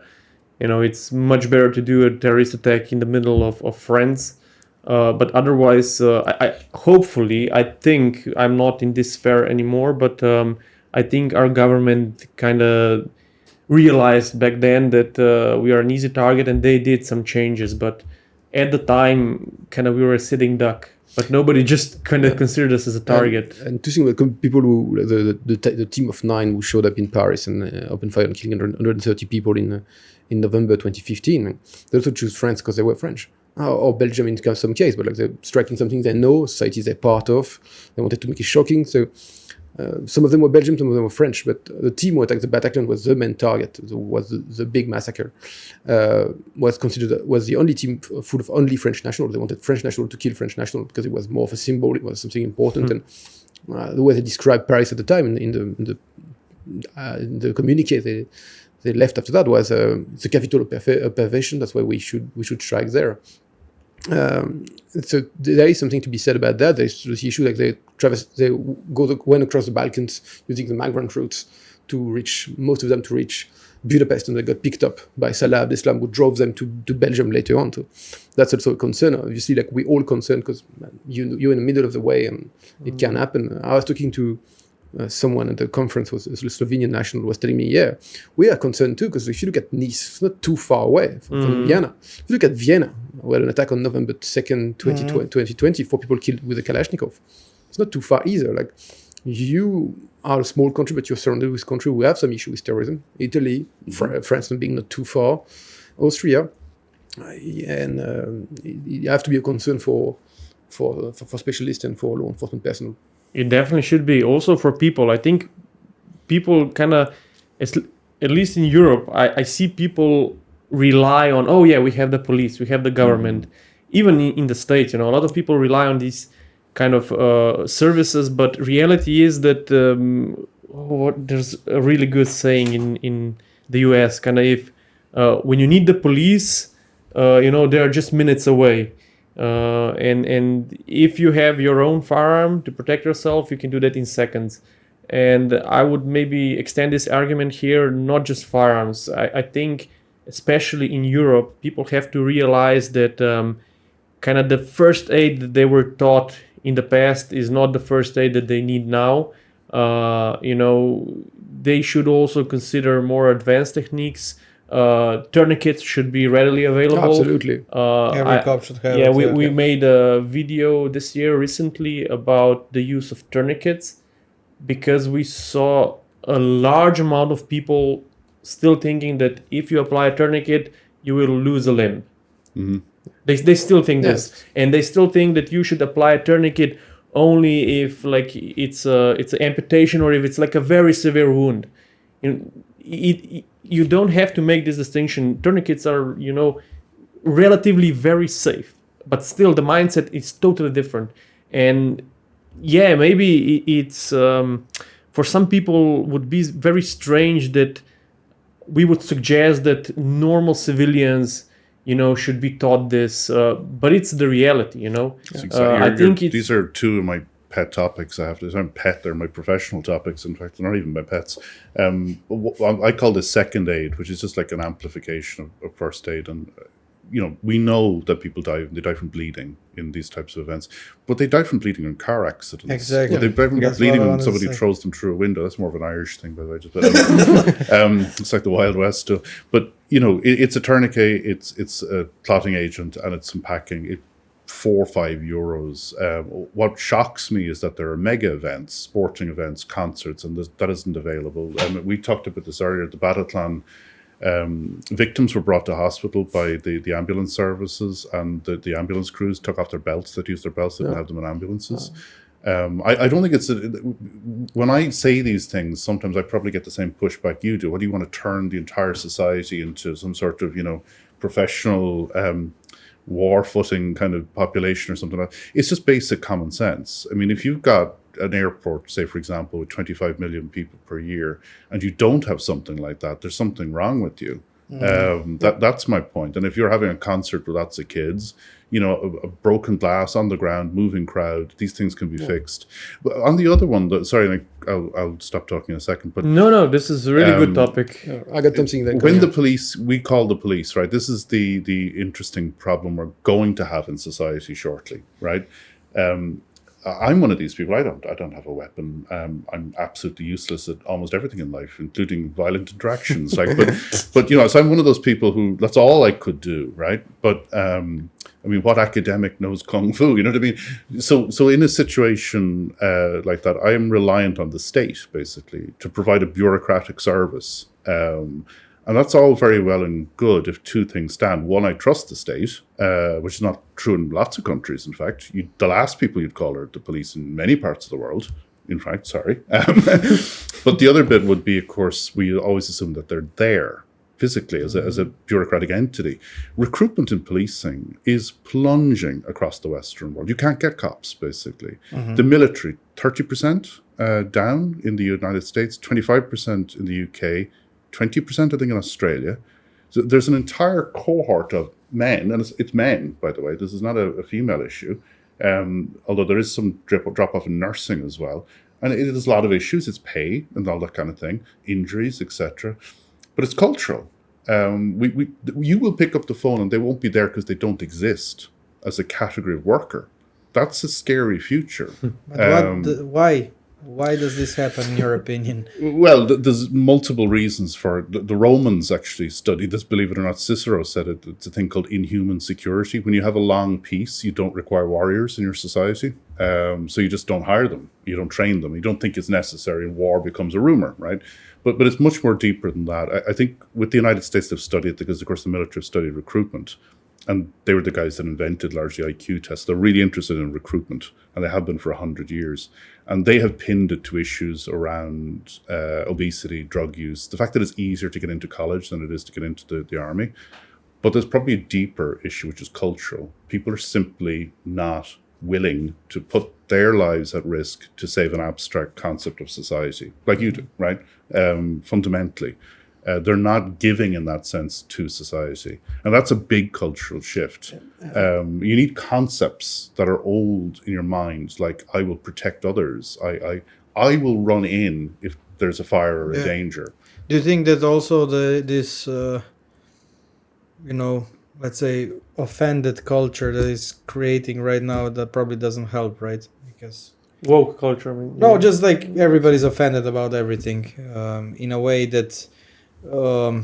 It's much better to do a terrorist attack in the middle of France. But otherwise, I think I'm not in this sphere anymore, but I think our government kind of realized back then that we are an easy target, and they did some changes. But at the time, kind of we were a sitting duck. But nobody just kind of considered us as a target. And to think about people who, the team of 9 who showed up in Paris and opened fire and killing 130 people in November 2015, they also choose France because they were French. Or Belgium in some case, but like they're striking something they know, societies they're part of. They wanted to make it shocking. So some of them were Belgian, some of them were French, but the team who attacked the Bataclan was the main target. Was the big massacre. Was the only team full of only French nationals. They wanted French nationals to kill French nationals because it was more of a symbol. It was something important, and the way they described Paris at the time in the communique they left after that was it's a capital of perversion. That's why we should strike there. So there is something to be said about that. There's the issue like they went across the Balkans using the migrant routes to reach Budapest, and they got picked up by Salah Abdeslam, who drove them to Belgium later on. So that's also a concern. Obviously, like we all concerned because you're in the middle of the way and it can happen. I was talking to someone at the conference, was a Slovenian national, was telling me, yeah, we are concerned too, because if you look at Nice, it's not too far away from Ljubljana. If you look at Vienna, we had an attack on November 2nd, 2020, 4 people killed with a Kalashnikov. It's not too far either. Like, you are a small country, but you're surrounded with countries who have some issue with terrorism. Italy, France not being not too far, Austria, and you have to be a concern for specialists and for law enforcement personnel. It definitely should be. Also for people, I think people kind of, at least in Europe, I see people rely on, oh yeah, we have the police, we have the government. Even in the States, a lot of people rely on these kind of services, but reality is that there's a really good saying in the US, kind of if when you need the police, they are just minutes away. And if you have your own firearm to protect yourself, you can do that in seconds. And I would maybe extend this argument here, not just firearms. I think, especially in Europe, people have to realize that kind of the first aid that they were taught in the past is not the first aid that they need now. They should also consider more advanced techniques. Tourniquets should be readily available. Absolutely. Every cop should have. Yeah, we made a video this year recently about the use of tourniquets, because we saw a large amount of people still thinking that if you apply a tourniquet, you will lose a limb. Mm-hmm. They still think this, and they still think that you should apply a tourniquet only if like it's an amputation or if it's like a very severe wound. You don't have to make this distinction. Tourniquets are, relatively very safe, but still the mindset is totally different. And yeah, maybe it's for some people would be very strange that we would suggest that normal civilians, should be taught this, but it's the reality, I think these are two of my pet topics. I have to. They're not pet; they're my professional topics. In fact, they're not even my pets. I call this second aid, which is just like an amplification of first aid. And we know that people die. They die from bleeding in these types of events, but they die from bleeding in car accidents. Exactly. They die from bleeding when somebody throws them through a window. That's more of an Irish thing, by the way. It's like the Wild West still. But it's a tourniquet. It's a clotting agent, and it's some packing. 4 or 5 euros. What shocks me is that there are mega events, sporting events, concerts, and that isn't available. We talked about this earlier. The Bataclan victims were brought to hospital by the ambulance services, and the ambulance crews took off their belts. They'd use their belts, they didn't have them in ambulances. I don't think when I say these things, sometimes I probably get the same pushback you do. What do you want to turn the entire society into some sort of, professional war footing kind of population or something like that? It's just basic common sense. I mean, if you've got an airport, say for example, with 25 million people per year, and you don't have something like that, there's something wrong with you. That's my point. And if you're having a concert with lots of kids, a broken glass on the ground, moving crowd, these things can be fixed. But on the other one, I'll stop talking in a second. But no, this is a really good topic. I got something that when the police, we call the police, right? This is the interesting problem we're going to have in society shortly, right? I'm one of these people. I don't have a weapon. I'm absolutely useless at almost everything in life, including violent interactions. But so I'm one of those people who that's all I could do, right? But what academic knows kung fu? You know what I mean? So in a situation like that, I am reliant on the state basically to provide a bureaucratic service. And that's all very well and good if two things stand. One, I trust the state, which is not true in lots of countries, in fact. The last people you'd call are the police in many parts of the world, in fact, sorry. But the other bit would be, of course, we always assume that they're there physically as a bureaucratic entity. Recruitment in policing is plunging across the Western world. You can't get cops, basically. The military, 30% down in the United States, 25% in the UK, 20% I think in Australia. So there's an entire cohort of men, and it's men, by the way. This is not a female issue, although there is some drop off in nursing as well. And it is a lot of issues. It's pay and all that kind of thing, injuries, etc. But it's cultural. You will pick up the phone and they won't be there because they don't exist as a category of worker. That's a scary future. But why? Why does this happen, in your opinion? Well, there's multiple reasons for it. The Romans actually studied this, believe it or not. Cicero said it. It's a thing called inhuman security. When you have a long peace, you don't require warriors in your society. So you just don't hire them. You don't train them. You don't think it's necessary, and war becomes a rumor, right? But it's much more deeper than that. I think with the United States, they've studied it because, of course, the military have studied recruitment. And they were the guys that invented largely IQ tests. They're really interested in recruitment, and they have been for 100 years. And they have pinned it to issues around obesity, drug use, the fact that it's easier to get into college than it is to get into the army. But there's probably a deeper issue, which is cultural. People are simply not willing to put their lives at risk to save an abstract concept of society, like you do, right? Fundamentally. They're not giving in that sense to society. And that's a big cultural shift. You need concepts that are old in your mind, like I will protect others. I will run in if there's a fire or a danger. Do you think that also this let's say offended culture that is creating right now, that probably doesn't help, right? Because woke culture. No, just like everybody's offended about everything in a way that... I'll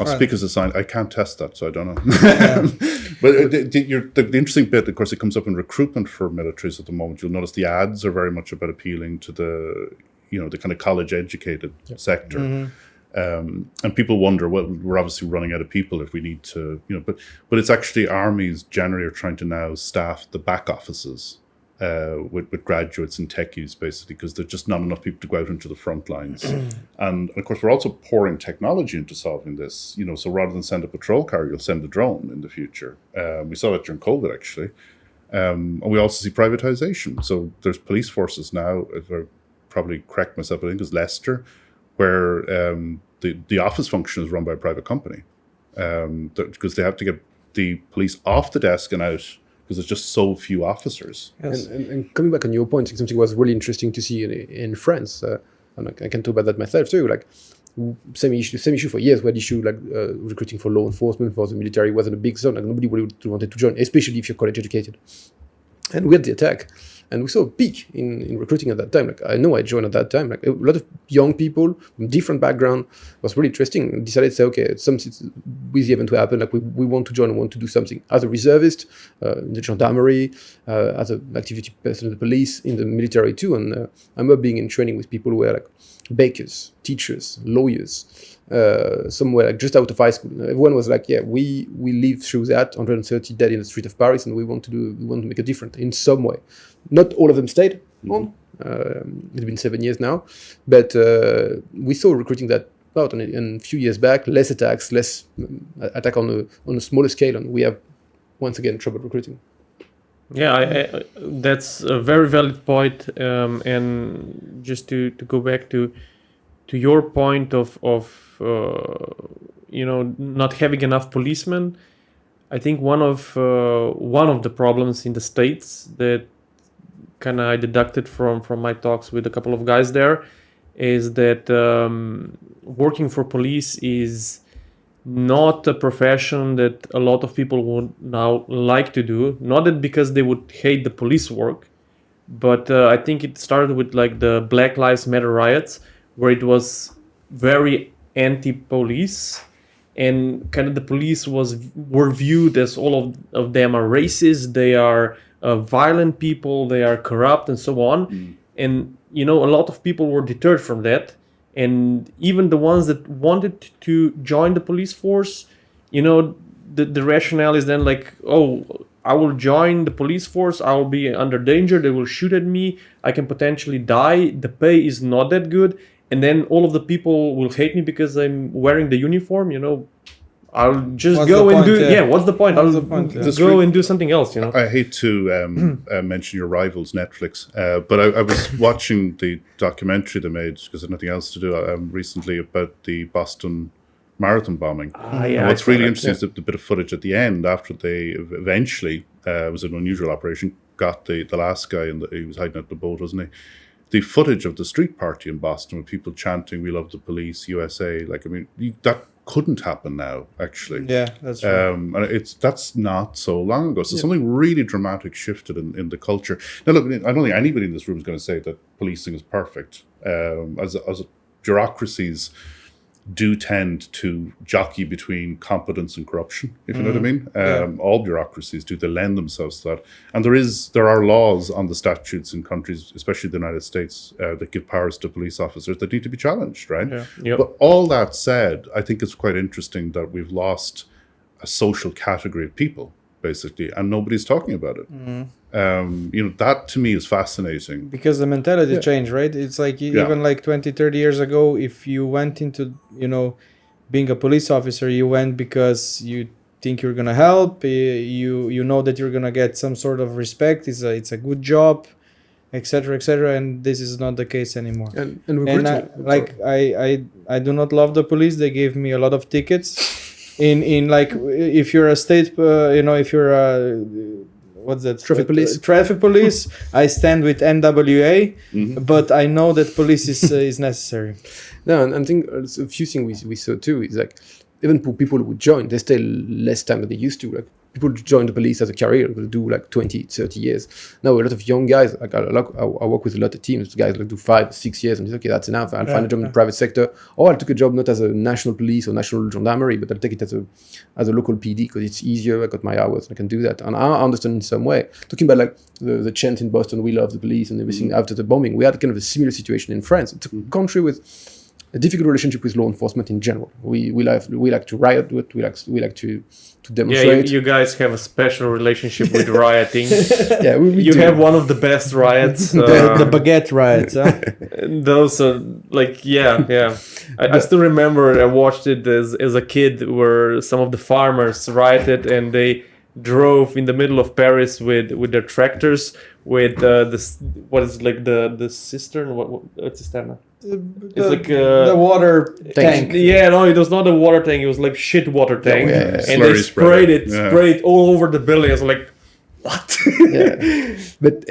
speak as a sign. I can't test that, so I don't know. But the interesting bit, of course, it comes up in recruitment for militaries at the moment. You'll notice the ads are very much about appealing to the kind of college-educated sector. And people wonder, well, we're obviously running out of people if we need to, but it's actually armies generally are trying to now staff the back offices with graduates and techies, basically, because there's just not enough people to go out into the front lines. And of course, we're also pouring technology into solving this. So rather than send a patrol car, you'll send a drone in the future. We saw that during COVID, actually. And we also see privatization. So there's police forces now, if I probably correct myself, I think it's Leicester, where the office function is run by a private company because they have to get the police off the desk and out, because there's just so few officers. Yes. And coming back on your point, something was really interesting to see in France, and I can talk about that myself too. Like same issue for years. We had issue like recruiting for law enforcement, for the military wasn't a big zone. Like nobody wanted to join, especially if you're college educated. And we had the attack, and we saw a peak in recruiting at that time. Like I know I joined at that time. Like a lot of young people from different background. It was really interesting. And decided to say, okay, with the event to happen, like we want to join and want to do something as a reservist in the gendarmerie, as an activity person in the police, in the military too. And I remember being in training with people who were like bakers, teachers, lawyers. Somewhere like just out of high school. Everyone was like, yeah, we lived through that, 130 dead in the street of Paris, and we want to make a difference in some way. Not all of them stayed on. It's been 7 years now, but we saw recruiting that out, and a few years back, less attacks, less attack on a smaller scale, and we have once again trouble recruiting. Yeah, that's a very valid point, and just to go back to your point of not having enough policemen, I think one of the problems in the States that kind of I deducted from my talks with a couple of guys there is that working for police is not a profession that a lot of people would now like to do. Not that because they would hate the police work, but I think it started with like the Black Lives Matter riots, where it was very anti-police, and kind of the police were viewed as all of them are racist, they are violent people, they are corrupt, and so on. And a lot of people were deterred from that, and even the ones that wanted to join the police force, the rationale is then like, oh, I will join the police force, I will be under danger, they will shoot at me, I can potentially die, the pay is not that good, and then all of the people will hate me because I'm wearing the uniform, I'll just What's go the and point, do yeah. What's the point? What's I'll the point, yeah. go and do something else, I hate to mention your rivals, Netflix, but I was watching the documentary they made because there's nothing else to do recently about the Boston Marathon bombing. Yeah, And I what's saw really that, interesting is the bit of footage at the end after they eventually, it was an unusual operation, got the last guy, and he was hiding at the boat, wasn't he? The footage of the street party in Boston with people chanting, "We love the police, USA." That couldn't happen now, actually. Yeah, that's true. And that's not so long ago. So something really dramatic shifted in the culture. Now, look, I don't think anybody in this room is going to say that policing is perfect. As bureaucracies do tend to jockey between competence and corruption, if you know what I mean. All bureaucracies do. They lend themselves to that. And there are laws on the statutes in countries, especially the United States, that give powers to police officers that need to be challenged, right? Yeah. Yep. But all that said, I think it's quite interesting that we've lost a social category of people, basically, and nobody's talking about it. That to me is fascinating. Because the mentality changed, right? It's like even like 20, 30 years ago, if you went into, being a police officer, you went because you think you're going to help, you know that you're going to get some sort of respect, it's a good job, etc., and this is not the case anymore. And I do not love the police. They gave me a lot of tickets. In like, if you're a state, if you're a what's that? Traffic police. I stand with NWA, but I know that police is necessary. No, and I think a few things we saw too is like, even for people who would join, they stay less time than they used to. Like, people join the police as a career, they do like 20, 30 years. Now a lot of young guys, like I work with a lot of teams, guys like do 5, 6 years and say, okay, that's enough. I'll find a job in the private sector, or I'll take a job not as a national police or national gendarmerie, but I'll take it as a local PD because it's easier. I got my hours and I can do that. And I understand in some way. Talking about like the chant in Boston, "We love the police" and everything after the bombing, we had kind of a similar situation in France. It's a country with a difficult relationship with law enforcement in general. We like to riot, we like to demonstrate. Yeah, you guys have a special relationship with rioting. Yeah, you have one of the best riots. The baguette riots. Those are like, yeah. I still remember I watched it as a kid, where some of the farmers rioted and they drove in the middle of Paris with their tractors with what is like the cistern? What's cisterna? It's like the water tank. Yeah, no, it was not a water tank. It was like shit water tank, and they Slurry sprayed all over the building. I was like, what? But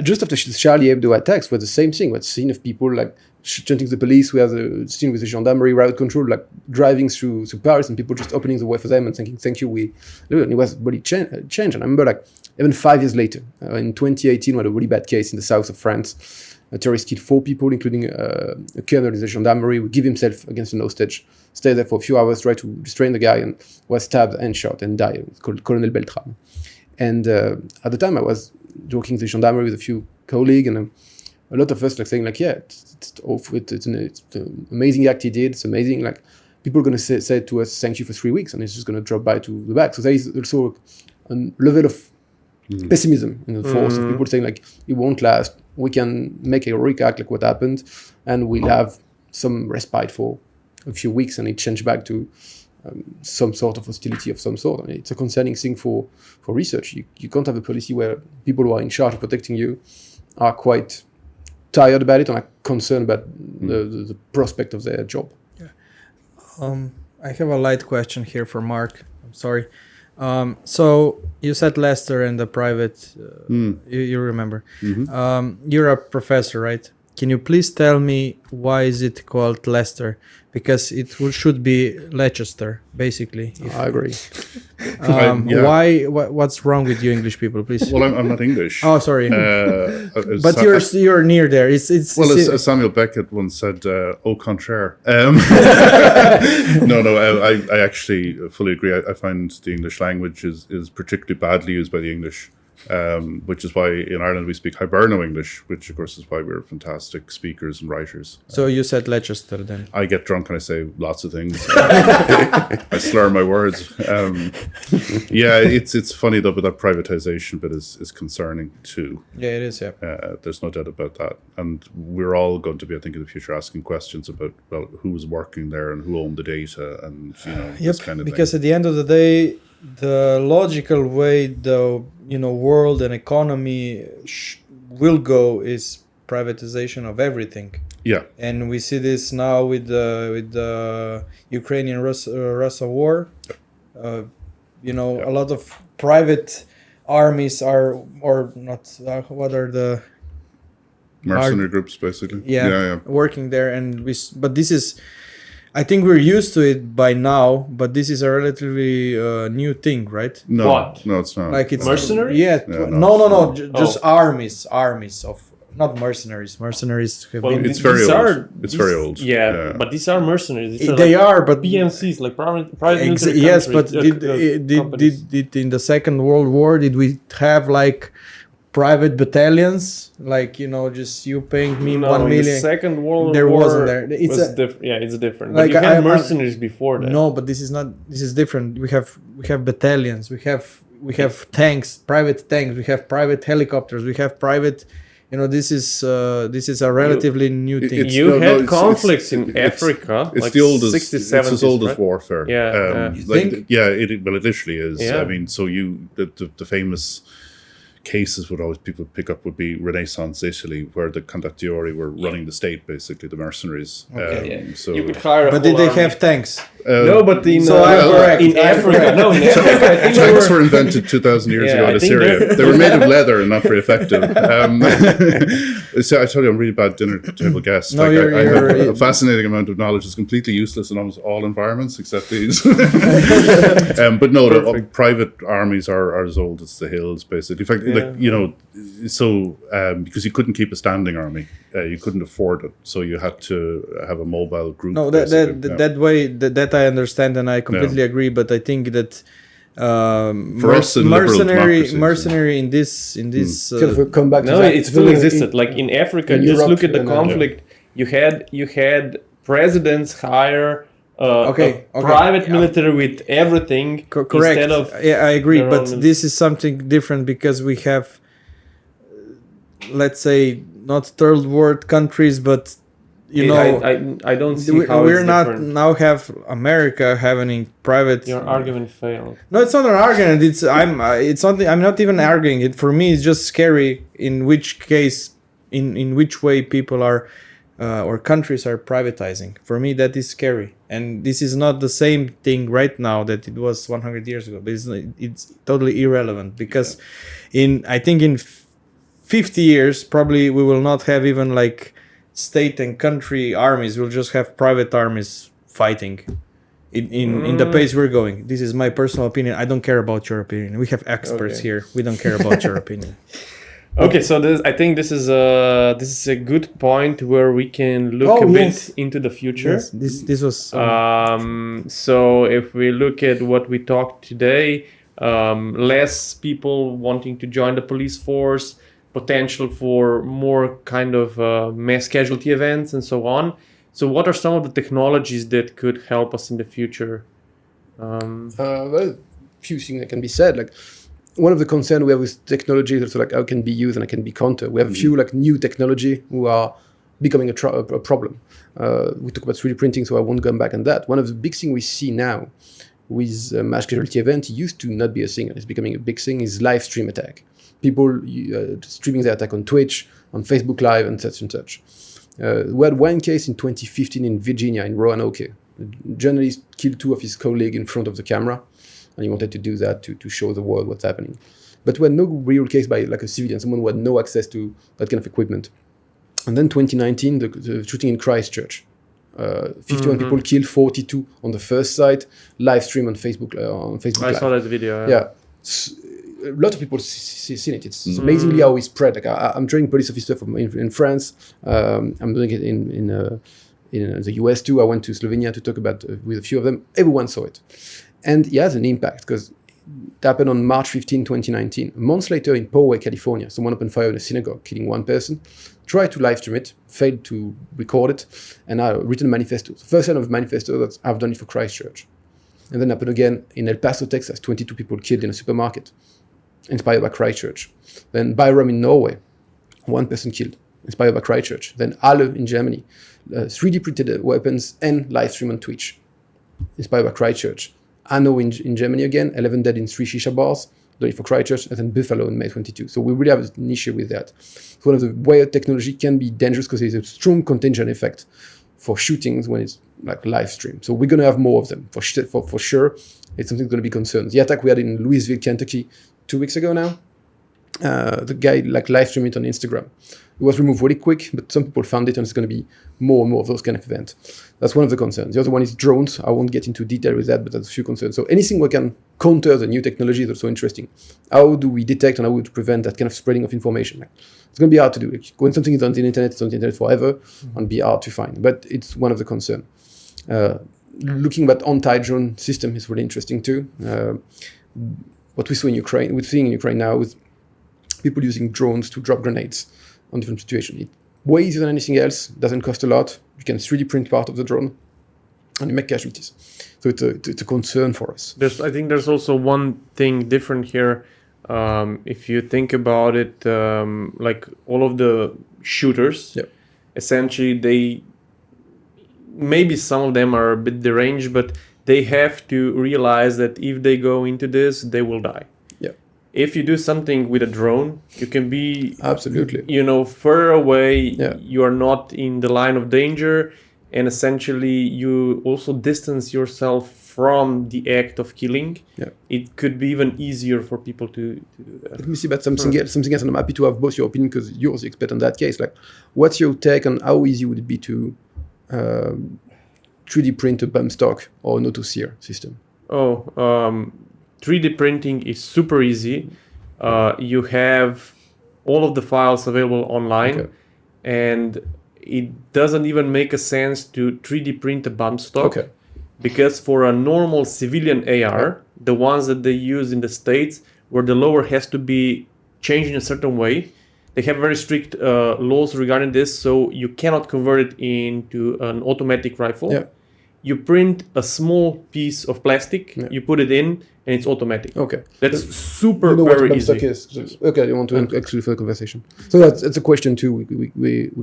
just after the Charlie Hebdo attacks, was the same thing. What's seen of people like chanting the police. We have the scene with the gendarmerie, riot control, like driving through Paris, and people just opening the way for them and thinking, "Thank you, we." And it was really change. And I remember, like, even 5 years later, in 2018, we had a really bad case in the south of France. A terrorist killed 4 people, including a colonel in the gendarmerie, who gave himself against an hostage, stayed there for a few hours, tried to restrain the guy, and was stabbed and shot and died. It's called Colonel Beltram. And at the time, I was joking the gendarmerie with a few colleagues, and a lot of us like saying, like, yeah, it's awful. It's an amazing act he did. It's amazing. Like, people are going to say to us, "Thank you" for 3 weeks, and it's just going to drop by to the back. So there is also a level of pessimism in the force of people saying, like, it won't last. We can make a heroic act like what happened, and we'll have some respite for a few weeks, and it change back to some sort of hostility of some sort. I mean, it's a concerning thing for research. You can't have a policy where people who are in charge of protecting you are quite tired about it and are concerned about the prospect of their job. I have a light question here for Mark. I'm sorry. So you said Leicester and the private, you remember. You're a professor, right? can you please tell me why is it called Leicester? Because it should be Leicester, basically. I agree. Yeah. Why? What's wrong with you, English people? Please. Well, I'm not English. Oh, sorry. But Sa- you're near there. It's Well, as Samuel Beckett once said, au contraire. No, I actually fully agree. I find the English language is particularly badly used by the English, which is why in Ireland we speak Hiberno English, which of course is why we're fantastic speakers and writers. So you said Leicester then. I get drunk and I say lots of things. I slur my words. Yeah, it's funny though, but that privatisation bit is concerning too. Yeah, it is. Yeah. There's no doubt about that. And we're all going to be, I think, in the future asking questions about, well, who was working there and who owned the data and, this kind of because thing. at the end of the day, the logical way the world and economy will go is privatization of everything. Yeah. And we see this now with the Ukrainian-Russia war. A lot of private armies are, or not, what are the Mercenary groups, basically. working there. But this is, I think we're used to it by now, but this is a relatively new thing, right? No, What? no, it's not. Like it's Mercenaries? Yeah. Yeah, No. it's Just armies of, not mercenaries. Mercenaries have Well, been. It's very these old. are- It's these- very old. Yeah, but these are mercenaries. These They like are, but PMCs, like private military yes, but countries, companies. did in the Second World War did we have like private battalions, like just you paying me No, 1 in million? the Second World There War wasn't there. It's was a- it's different. like, But you had I- mercenaries before that. No, but this is not. This is different. We have battalions. We have tanks, private tanks. We have private helicopters. We have private. This is a relatively new thing. it's- You no, had it's- conflicts in it's- Africa, It's like the oldest. 60s, It's as 70s, old as right? warfare. Yeah, You think? Well, it literally is. Yeah. I mean, so the famous cases people pick up would be Renaissance Italy, where the condottieri were running the state, basically the mercenaries. So You could hire a But did whole they army. have tanks? No, but in So I'm correct. in I'm Africa, correct. no, in Africa, I think they tanks were- were invented 2,000 years Yeah, ago I in think Assyria. they're- They were made of leather and not very effective. So I told you I'm a really bad dinner table guest. No, I you're- have a fascinating amount of knowledge. It's completely useless in almost all environments except these. But no, the private armies are as old as the hills, basically. In fact, because you couldn't keep a standing army, you couldn't afford it, so you had to have a mobile group. No, basically. that way that I understand and I completely agree. But I think that For us in liberal democracies, mercenary in this Kind of a comeback to No, that. it still In- existed. Like in Africa, in just Europe look at the and, conflict. You had presidents hire Okay, a private military with everything correct. instead of Yeah, I agree. their But own- this is something different because we have, let's say, not third world countries, but I don't see how we're it's not different. now have America having private. Your argument failed. No, it's not an argument. It's something. I'm not even arguing it. For me, it's just scary. In which case, in which way people are, or countries are privatizing. For me, that is scary. And this is not the same thing right now that it was 100 years ago. But it's totally irrelevant because, I think in 50 years, probably we will not have even like state and country armies. We'll just have private armies fighting. In the pace we're going. This is my personal opinion. I don't care about your opinion. We have experts Okay. here. We don't care about your opinion. Okay, so I think this is a good point where we can look Oh, a bit yes. into the future. Yes, this was. So if we look at what we talked today, less people wanting to join the police force, potential for more kind of mass casualty events and so on. So what are some of the technologies that could help us in the future? Well, few things that can be said. Like one of the concerns we have with technology is also like how it can be used and it can be countered. We have a few like new technology who are becoming a problem. We talk about 3D printing, so I won't go back on that. One of the big things we see now with mass casualty event, it used to not be a thing, and it's becoming a big thing, is live stream attack. People streaming their attack on Twitch, on Facebook Live, and such and such. We had one case in 2015 in Virginia, in Roanoke. A journalist killed 2 of his colleagues in front of the camera, and he wanted to do that to show the world what's happening. But we had no real case by like a civilian, someone who had no access to that kind of equipment. And then 2019, the shooting in Christchurch. 51 people killed, 42 on the first site, live stream on Facebook. I Live. saw that video. Yeah. A lot of people seen it. It's amazingly how it spread. Like I'm training police officer in France. I'm doing it in the US too. I went to Slovenia to talk about with a few of them. Everyone saw it, and it has an impact because it happened on March 15, 2019. A month later in Poway, California, someone opened fire in a synagogue, killing one person. Tried to live stream it, failed to record it, and I written a manifesto. The first kind of manifesto that I've done it for Christchurch. And then happened again in El Paso, Texas, 22 people killed in a supermarket, inspired by Christchurch. Then Byram in Norway, 1 person killed, inspired by Christchurch. Then Halle in Germany, 3D printed weapons and live stream on Twitch, inspired by Christchurch. Hanau in Germany again, 11 dead in 3 shisha bars, done it for Christchurch, and then Buffalo in May 22. So we really have an issue with that. It's one of the way technology can be dangerous because there's a strong contagion effect for shootings when it's like live stream. So we're going to have more of them for sure. It's something that's going to be concerned. The attack we had in Louisville, Kentucky 2 weeks ago now, the guy like live streamed it on Instagram. It was removed really quick, but some people found it, and it's going to be more and more of those kind of events. That's one of the concerns. The other one is drones. I won't get into detail with that, but that's a few concerns. So anything we can counter the new technology is also interesting. How do we detect and how would prevent that kind of spreading of information? It's going to be hard to do. When something is on the internet, it's on the internet forever, and be hard to find. But it's one of the concerns. Looking at anti-drone system is really interesting too. What we saw in Ukraine, we're seeing in Ukraine now is people using drones to drop grenades on different situations. It's way easier than anything else. Doesn't cost a lot. You can 3D print part of the drone, and you make casualties. So it's a concern for us. I think there's also one thing different here. If you think about it, like all of the shooters, essentially maybe some of them are a bit deranged, but they have to realize that if they go into this, they will die. If you do something with a drone, you can be absolutely, further away. You are not in the line of danger, and essentially you also distance yourself from the act of killing. It could be even easier for people to do that. Let me see about something else, and I'm happy to have both your opinion because you're the expert on that case. Like, what's your take on how easy would it be to 3D print a bump stock or an auto-sear system? 3D printing is super easy. You have all of the files available online, and it doesn't even make a sense to 3D print a bump stock, because for a normal civilian AR, the ones that they use in the States, where the lower has to be changed in a certain way, they have very strict laws regarding this, so you cannot convert it into an automatic rifle. You print a small piece of plastic, you put it in, and it's automatic. That's super very easy. You want to actually for the conversation. So that's a question too. We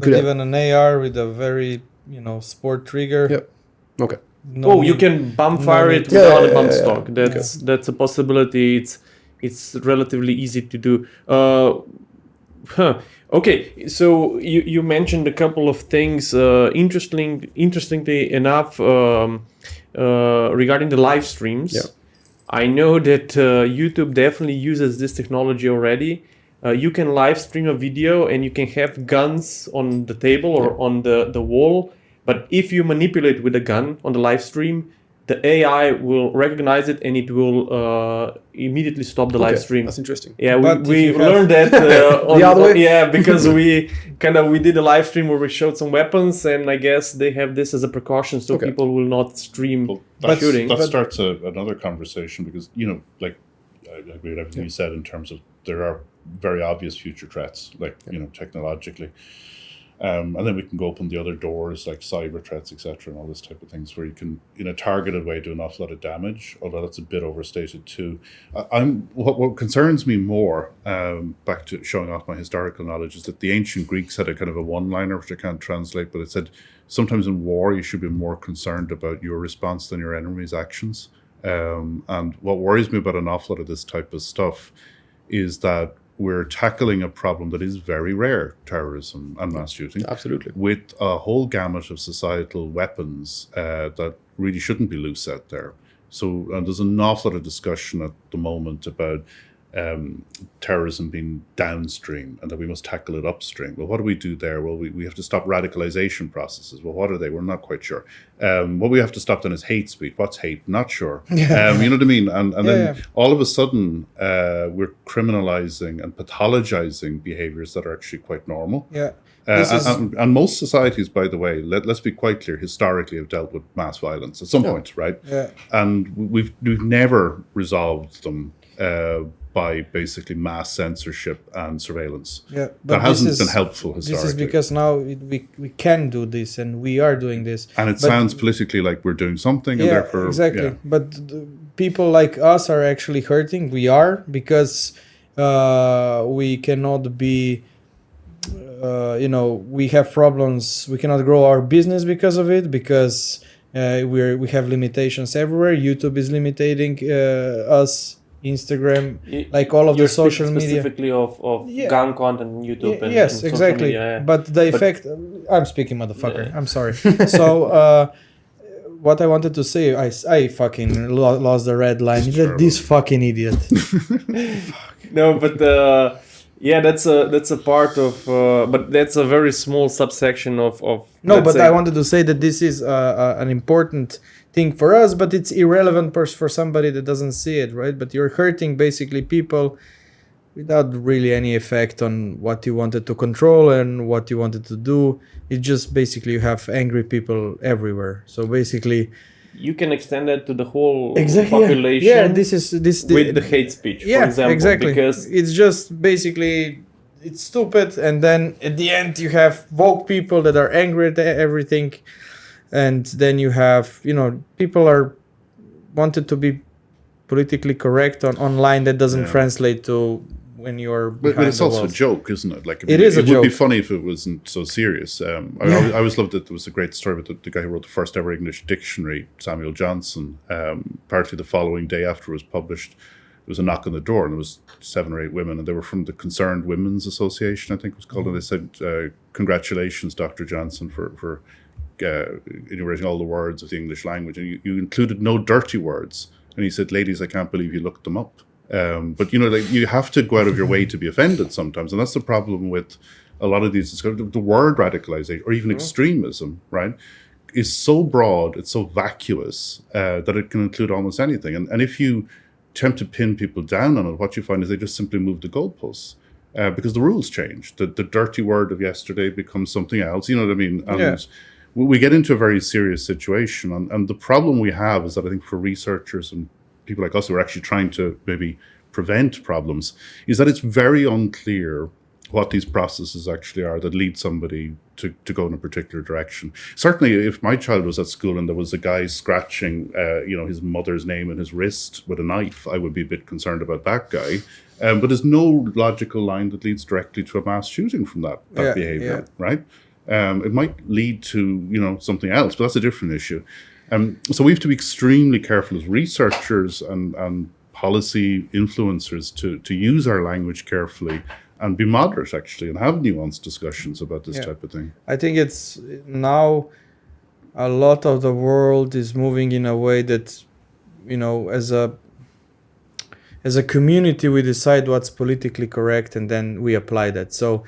could even an AR with a very sport trigger. You can bump fire it without a bump stock. That's a possibility. It's relatively easy to do. Okay, so you mentioned a couple of things. Interestingly enough, regarding the live streams, I know that YouTube definitely uses this technology already. You can live stream a video and you can have guns on the table or on the wall. But if you manipulate with a gun on the live stream, the AI will recognize it and it will immediately stop the live stream. That's interesting. Yeah, we learned that the other way? because we did a live stream where we showed some weapons, and I guess they have this as a precaution so people will not stream shooting. That starts another conversation because, I agree with everything you said in terms of there are very obvious future threats, technologically. And then we can go open the other doors like cyber threats, etc., and all this type of things where you can, in a targeted way, do an awful lot of damage, although that's a bit overstated too. What concerns me more, back to showing off my historical knowledge, is that the ancient Greeks had a kind of a one-liner, which I can't translate, but it said, sometimes in war you should be more concerned about your response than your enemy's actions. And what worries me about an awful lot of this type of stuff is that we're tackling a problem that is very rare, terrorism and mass shooting. Absolutely. With a whole gamut of societal weapons that really shouldn't be loose out there. So there's an awful lot of discussion at the moment about terrorism being downstream and that we must tackle it upstream. Well, what do we do there? Well, we have to stop radicalization processes. Well, what are they? We're not quite sure. What we have to stop then is hate speech. What's hate? Not sure. You know what I mean? And then all of a sudden, we're criminalizing and pathologizing behaviors that are actually quite normal. Yeah. And most societies, by the way, let's be quite clear, historically have dealt with mass violence at some point, right? Yeah. And we've never resolved them by basically mass censorship and surveillance. Yeah, that hasn't been helpful historically. This is because now we can do this, and we are doing this. And it sounds politically like we're doing something, and therefore exactly. Yeah. But people like us are actually hurting. We are, because we cannot be. We have problems. We cannot grow our business because of it, because we have limitations everywhere. YouTube is limiting us. Instagram, like all of the social media. Specifically of gun content on YouTube. And yes, and exactly. Media, But the effect. I'm speaking, motherfucker. Yeah. I'm sorry. So. What I wanted to say, I fucking lost the red line. This fucking idiot. No, but that's a part of, but that's a very small subsection of. No, but I wanted to say that this is an important thing for us, but it's irrelevant for somebody that doesn't see it, right? But you're hurting basically people without really any effect on what you wanted to control and what you wanted to do. It just basically you have angry people everywhere. So basically, you can extend that to the whole Yeah, population. this with the hate speech, for example. Exactly. Because it's just basically it's stupid, and then at the end you have woke people that are angry at everything, and then you have people are wanted to be politically correct online that doesn't translate to when you're but it's also a joke, isn't it? Like it is a joke. It would be funny if it wasn't so serious. I always loved that there was a great story about the guy who wrote the first ever English dictionary, Samuel Johnson. Partly the following day after it was published, there was a knock on the door, and there was 7 or 8 women, and they were from the Concerned Women's Association, I think it was called, and they said, "Congratulations, Dr. Johnson, for enumerating all the words of the English language, and you included no dirty words." And he said, "Ladies, I can't believe you looked them up." But you have to go out of your way to be offended sometimes, and that's the problem with a lot of these discussions. The word radicalization or even extremism, right, is so broad, it's so vacuous that it can include almost anything. And if you attempt to pin people down on it, what you find is they just simply move the goalposts because the rules change. The dirty word of yesterday becomes something else. You know what I mean? And we get into a very serious situation, and the problem we have is that I think for researchers and people like us who are actually trying to maybe prevent problems, is that it's very unclear what these processes actually are that lead somebody to go in a particular direction. Certainly, if my child was at school and there was a guy scratching, his mother's name in his wrist with a knife, I would be a bit concerned about that guy. But there's no logical line that leads directly to a mass shooting from that behavior, right? It might lead to something else, but that's a different issue. So we have to be extremely careful as researchers and policy influencers to use our language carefully and be moderate, actually, and have nuanced discussions about this type of thing. I think it's now a lot of the world is moving in a way that, as a community, we decide what's politically correct and then we apply that. So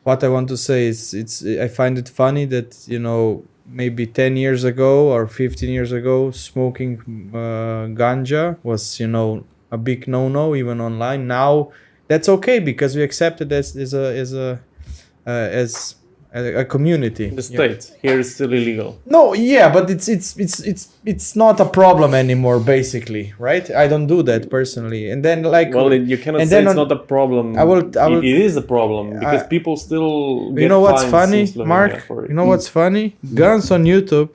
what I want to say is I find it funny that, maybe 10 years ago or 15 years ago, smoking ganja was, a big no-no even online. Now that's okay because we accept it as a community. The state here is still illegal. No, but it's not a problem anymore, basically, right? I don't do that personally, and then you cannot say it's not a problem. It is a problem because people still. You know what's funny, Mark? You know what's funny? Guns on YouTube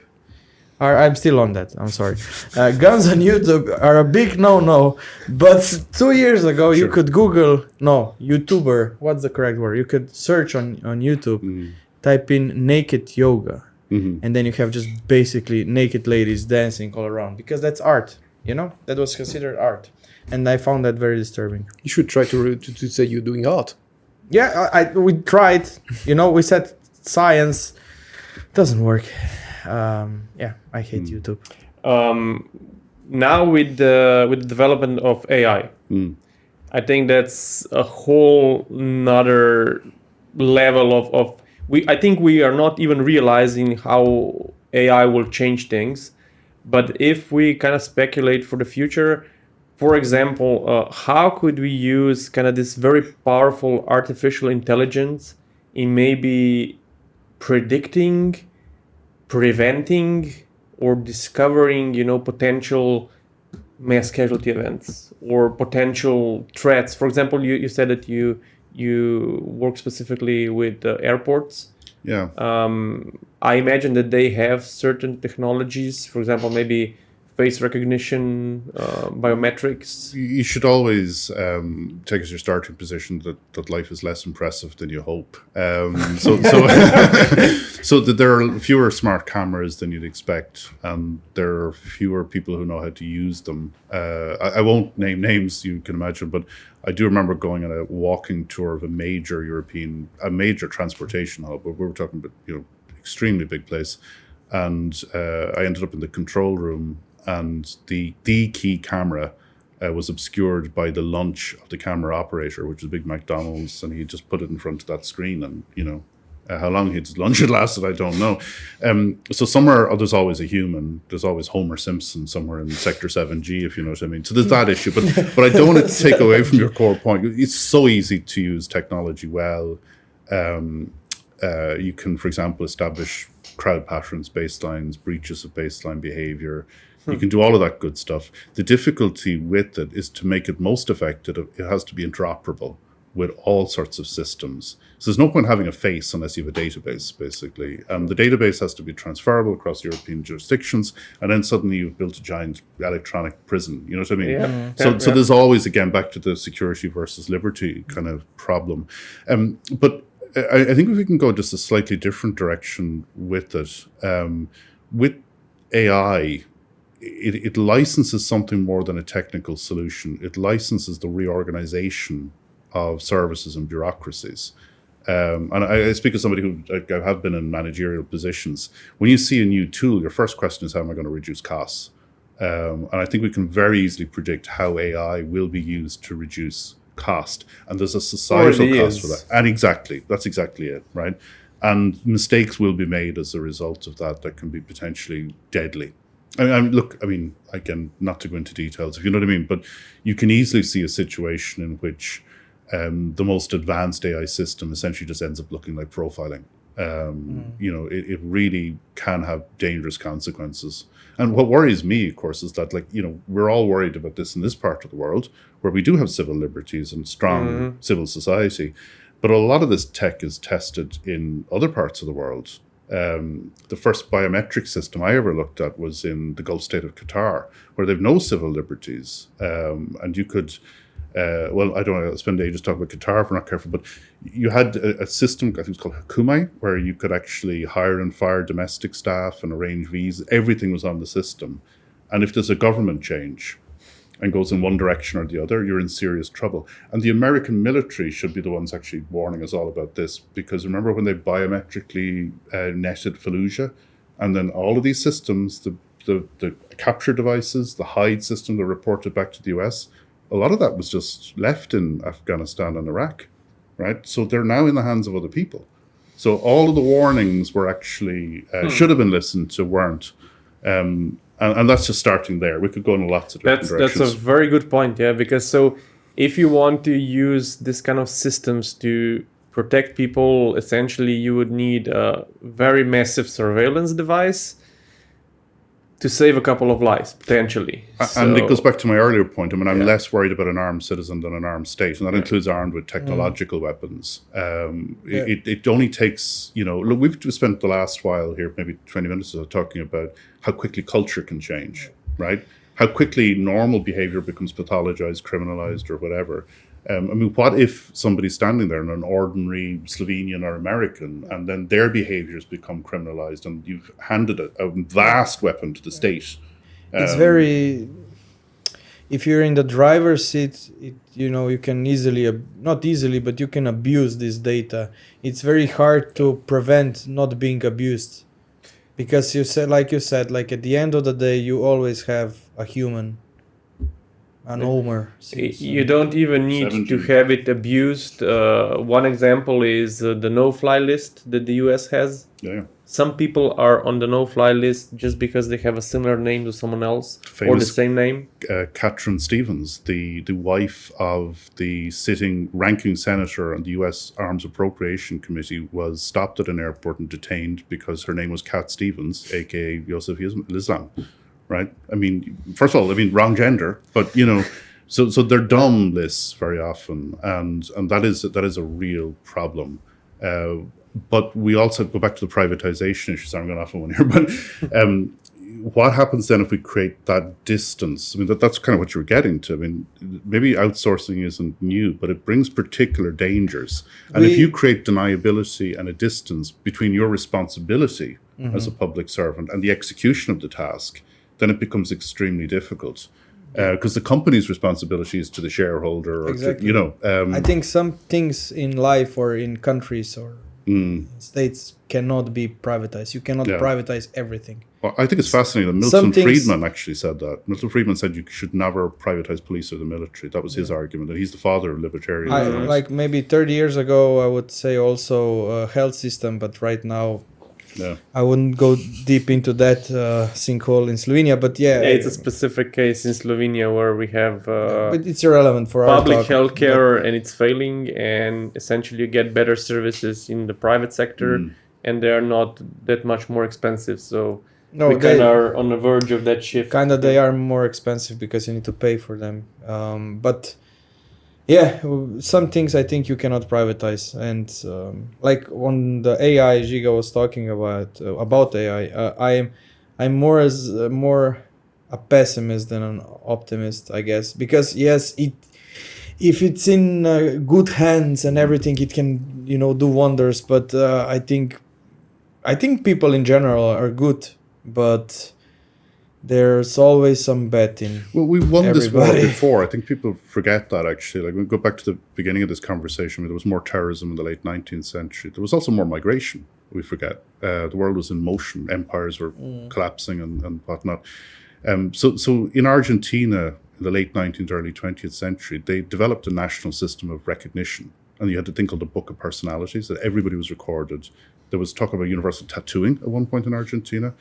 I'm still on that. I'm sorry. Guns on YouTube are a big no-no. But 2 years ago, you could Google YouTuber. What's the correct word? You could search on YouTube. Type in naked yoga, and then you have just basically naked ladies dancing all around because that's art, that was considered art, and I found that very disturbing. You should try to say you're doing art. Yeah, we tried. We said science doesn't work. I hate YouTube. Now with the development of AI, I think that's a whole nother level of I think we are not even realizing how AI will change things. But if we kind of speculate for the future, for example, how could we use kind of this very powerful artificial intelligence in maybe predicting, preventing, or discovering, potential mass casualty events or potential threats? For example, you said that you work specifically with airports. Yeah. I imagine that they have certain technologies, for example, maybe face recognition, biometrics. You should always take as your starting position that life is less impressive than you hope. So that there are fewer smart cameras than you'd expect, and there are fewer people who know how to use them. I won't name names, you can imagine, but I do remember going on a walking tour of a major transportation hub, where we were talking about, extremely big place, and I ended up in the control room, and the key camera was obscured by the lunch of the camera operator, which was a big McDonald's, and he just put it in front of that screen, and how long his lunch had lasted, I don't know. So somewhere, there's always a human. There's always Homer Simpson somewhere in Sector 7G, if you know what I mean. So there's that issue, but I don't want to take away from your core point. It's so easy to use technology well. You can, for example, establish crowd patterns, baselines, breaches of baseline behavior. You can do all of that good stuff. The difficulty with it is to make it most effective. It has to be interoperable with all sorts of systems. So there's no point having a face unless you have a database, basically. The database has to be transferable across European jurisdictions, and then suddenly you've built a giant electronic prison. You know what I mean? Yeah. So there's always, again, back to the security versus liberty kind of problem. But I think if we can go just a slightly different direction with it, with AI, it licenses something more than a technical solution. It licenses the reorganization of services and bureaucracies. And I speak as somebody who I have been in managerial positions. When you see a new tool, your first question is, how am I going to reduce costs? And I think we can very easily predict how AI will be used to reduce cost. And there's a societal cost for that. And that's exactly it, right? And mistakes will be made as a result of that can be potentially deadly. I mean, again, not to go into details, if you know what I mean, but you can easily see a situation in which the most advanced AI system essentially just ends up looking like profiling. It really can have dangerous consequences. And what worries me, of course, is that, we're all worried about this in this part of the world where we do have civil liberties and strong civil society. But a lot of this tech is tested in other parts of the world. The first biometric system I ever looked at was in the Gulf state of Qatar, where they've no civil liberties. And you could, I don't want to spend ages talking about Qatar if we're not careful, but you had a system, I think it's called Hukumai, where you could actually hire and fire domestic staff and arrange visas. Everything was on the system. And if there's a government change and goes in one direction or the other, you're in serious trouble. And the American military should be the ones actually warning us all about this, because remember when they biometrically netted Fallujah, and then all of these systems, the capture devices, the hide system that reported back to the US, a lot of that was just left in Afghanistan and Iraq, right? So they're now in the hands of other people. So all of the warnings were actually, should have been listened to, weren't. And that's just starting there. We could go in lots of different directions. That's a very good point, yeah, because so if you want to use this kind of systems to protect people, essentially you would need a very massive surveillance device to save a couple of lives, potentially. And it goes back to my earlier point. I mean, I'm less worried about an armed citizen than an armed state, and that includes armed with technological weapons. It only takes, look, we've spent the last while here, maybe 20 minutes or so, talking about how quickly culture can change, right? How quickly normal behavior becomes pathologized, criminalized, or whatever. I mean, what if somebody's standing there, an ordinary Slovenian or American, and then their behaviors become criminalized, and you've handed a vast weapon to the state? It's very... If you're in the driver's seat, you can easily, not easily, but you can abuse this data. It's very hard to prevent not being abused. Because like you said, at the end of the day, you always have a human. An Ulmer. You don't even need 17. to have it abused. One example is the no-fly list that the US has. Yeah. Some people are on the no-fly list just because they have a similar name to someone else or the Famous same name. Catherine Stevens, the wife of the sitting ranking senator on the U.S. Arms Appropriation Committee, was stopped at an airport and detained because her name was Cat Stevens, aka Yosef Islam. Right? I mean, first of all, wrong gender, but so they're dumb lists very often, and that is a real problem. But we also go back to the privatization issue. Sorry, I'm going off on one here. But what happens then if we create that distance? I mean, that's kind of what you're getting to. I mean, maybe outsourcing isn't new, but it brings particular dangers. And if you create deniability and a distance between your responsibility as a public servant and the execution of the task, then it becomes extremely difficult. Because the company's responsibility is to the shareholder. Or exactly. To, I think some things in life or in countries or states cannot be privatized. You cannot privatize everything. Well, I think it's fascinating that Milton Friedman actually said that. Milton Friedman said you should never privatize police or the military. That was his argument, and he's the father of libertarianism. Like maybe 30 years ago, I would say also health system, but right now, I wouldn't go deep into that sinkhole in Slovenia. But it's a specific case in Slovenia where we have but it's irrelevant for public our talk, healthcare and it's failing, and essentially you get better services in the private sector, and they are not that much more expensive. So we kind of are on the verge of that shift. Kind of, they are more expensive because you need to pay for them. But yeah, some things I think you cannot privatize, and like on the AI Giga was talking about AI. I'm more a pessimist than an optimist, I guess, because yes, if it's in good hands and everything, it can do wonders. But I think people in general are good, but there's always some bad in Well, we've won this war everybody. before. I think people forget that, actually. Like, we go back to the beginning of this conversation, where there was more terrorism in the late 19th century. There was also more migration, we forget. The world was in motion. Empires were collapsing and whatnot. So in Argentina, in the late 19th, early 20th century, they developed a national system of recognition. And you had a thing called the Book of Personalities, that everybody was recorded. There was talk about universal tattooing at one point in Argentina.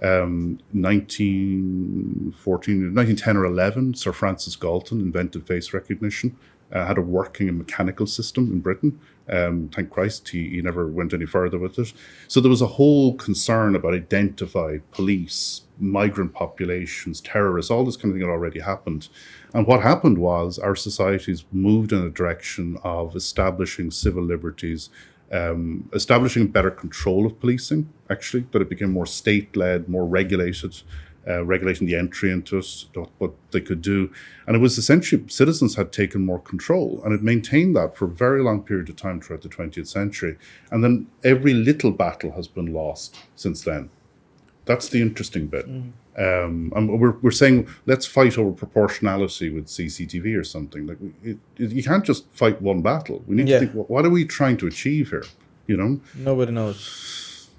1910 or 11, Sir Francis Galton invented face recognition, had a working and mechanical system in Britain. Thank Christ he never went any further with it. So there was a whole concern about identify, police, migrant populations, terrorists, all this kind of thing had already happened. And what happened was our societies moved in a direction of establishing civil liberties, establishing better control of policing, actually, that it became more state-led, more regulated, regulating the entry into it, what they could do. And it was essentially citizens had taken more control, and it maintained that for a very long period of time throughout the 20th century. And then every little battle has been lost since then. That's the interesting bit. And we're saying, let's fight over proportionality with CCTV or something. Like you can't just fight one battle. We need to think, what are we trying to achieve here? Nobody knows.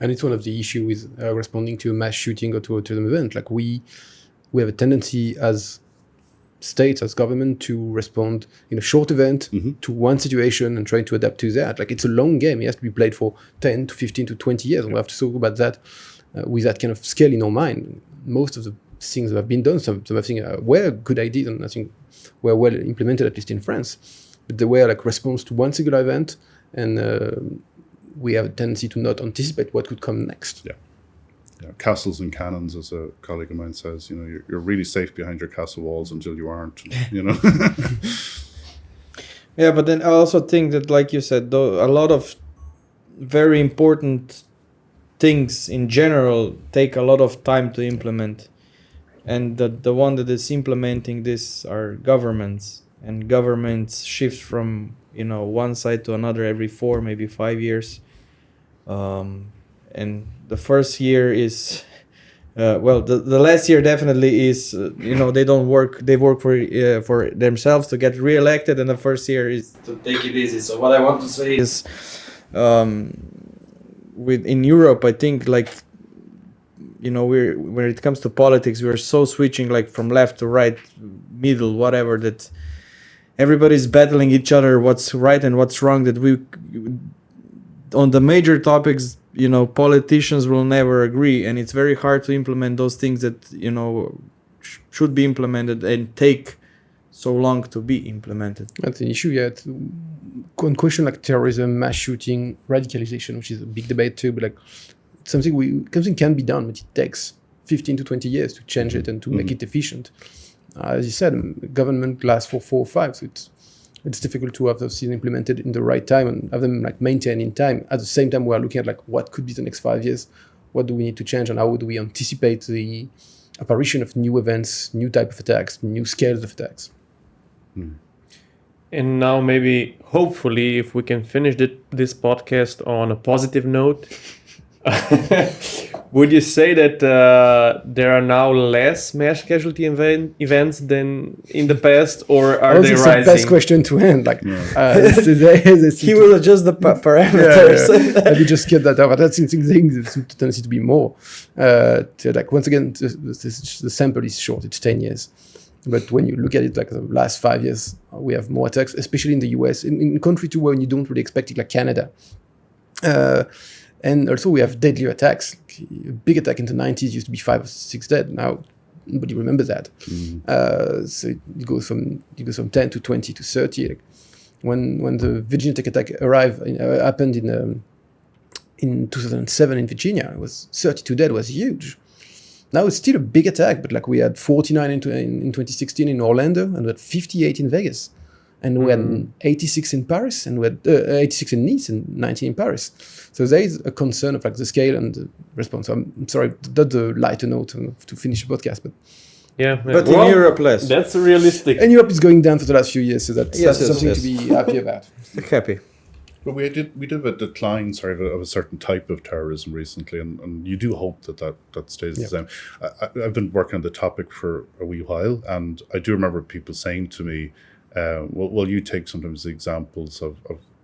And it's one of the issues with responding to a mass shooting or to a terrorism event. Like we have a tendency as states, as government, to respond in a short event to one situation and trying to adapt to that. Like it's a long game. It has to be played for 10 to 15 to 20 years. And we have to talk about that with that kind of scale in our mind. Most of the things that have been done, some I think were good ideas, and I think were well implemented, at least in France. But they were like response to one singular event, and we have a tendency to not anticipate what could come next. Yeah. Castles and cannons, as a colleague of mine says, you're really safe behind your castle walls until you aren't, Yeah, but then I also think that, like you said, though, a lot of very important things in general take a lot of time to implement, and the one that is implementing this are governments, and governments shift from one side to another every 4, maybe 5 years, and the first year is the last year definitely is they don't work, they work for themselves to get re-elected, and the first year is to take it easy. So what I want to say is in Europe, I think like when it comes to politics, we're so switching like from left to right, middle, whatever, that everybody's battling each other what's right and what's wrong, that we on the major topics, politicians will never agree, and it's very hard to implement those things that should be implemented and take so long to be implemented. That's an issue. On question like terrorism, mass shooting, radicalization, which is a big debate too, but like something can be done, but it takes 15 to 20 years to change it and to make it efficient. As you said, government lasts for 4 or 5, so it's difficult to have those things implemented in the right time and have them like maintained in time. At the same time, we are looking at like what could be the next 5 years, what do we need to change, and how do we anticipate the apparition of new events, new type of attacks, new scales of attacks. And now maybe, hopefully, if we can finish this podcast on a positive note, would you say that there are now less mass casualty events than in the past, or are they rising? That's the best question to end. He will adjust the parameters. Let me just get that out. That's something that tends to be more. Once again, the sample is short. It's 10 years. But when you look at it, like the last 5 years, we have more attacks, especially in the US, in country too where you don't really expect it, like Canada. And also we have deadlier attacks. A big attack in the 90s used to be 5 or 6 dead. Now nobody remembers that. So it goes from 10 to 20 to 30. Like when the Virginia Tech attack happened in 2007 in Virginia, it was 32 dead. Was huge. Now it's still a big attack, but like we had 49 in 2016 in Orlando, and we had 58 in Vegas. And we had 86 in Paris, and we had 86 in Nice, and 19 in Paris. So there is a concern of like the scale and the response. I'm sorry, that's a lighter note to finish the podcast, but but in Europe less. That's realistic. And Europe is going down for the last few years, so that's something to be happy about. Happy. But we did a decline, of a certain type of terrorism recently, and you do hope that stays the same. I've been working on the topic for a wee while, and I do remember people saying to me, well, you take sometimes the examples of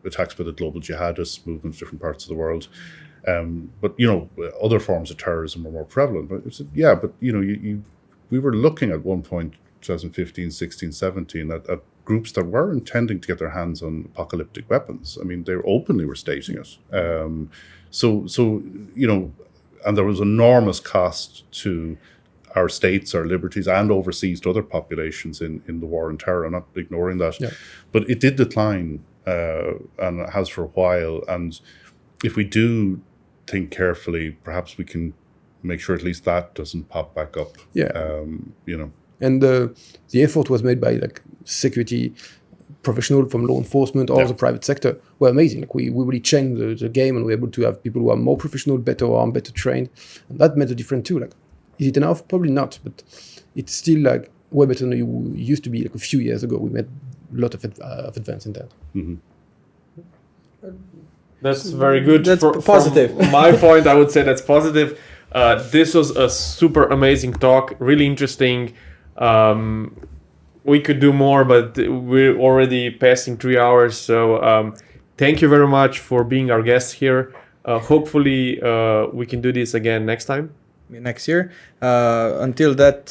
attacks by the global jihadist movements, different parts of the world, but other forms of terrorism are more prevalent. But it's, but we were looking at one point, 2015, 16, 17, at groups that were intending to get their hands on apocalyptic weapons. I mean, they openly were stating it. And there was enormous cost to our states, our liberties, and overseas to other populations in the war on terror. I'm not ignoring that. Yeah. But it did decline, and it has for a while. And if we do think carefully, perhaps we can make sure at least that doesn't pop back up. Yeah. And the effort was made by like security professionals from law enforcement or the private sector were amazing. Like we really changed the game, and we're able to have people who are more professional, better armed, better trained, and that made a difference too. Like, is it enough? Probably not, but it's still like way better than it used to be. Like a few years ago, we made a lot of advance in that. Mm-hmm. That's very good. That's positive. From my point, I would say that's positive. This was a super amazing talk, really interesting. We could do more, but we're already passing 3 hours. So thank you very much for being our guest here. Hopefully we can do this again next time. Next year. Until that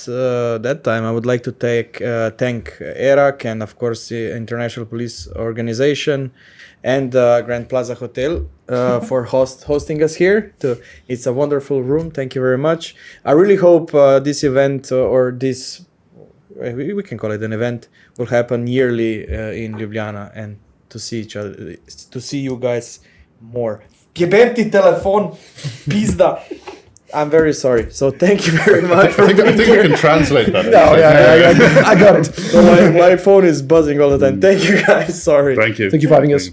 time, I would like to thank ERAC and of course the International Police Organization and Grand Plaza Hotel for hosting us here. It's a wonderful room. Thank you very much. I really hope this event or this, we can call it an event, will happen yearly in Ljubljana, and to see each other, to see you guys more. Jebem telefon, pizda. I'm very sorry. So thank you very much. I think we can translate that. I got it. So my phone is buzzing all the time. Thank you guys. Sorry. Thank you. Thank you for having us.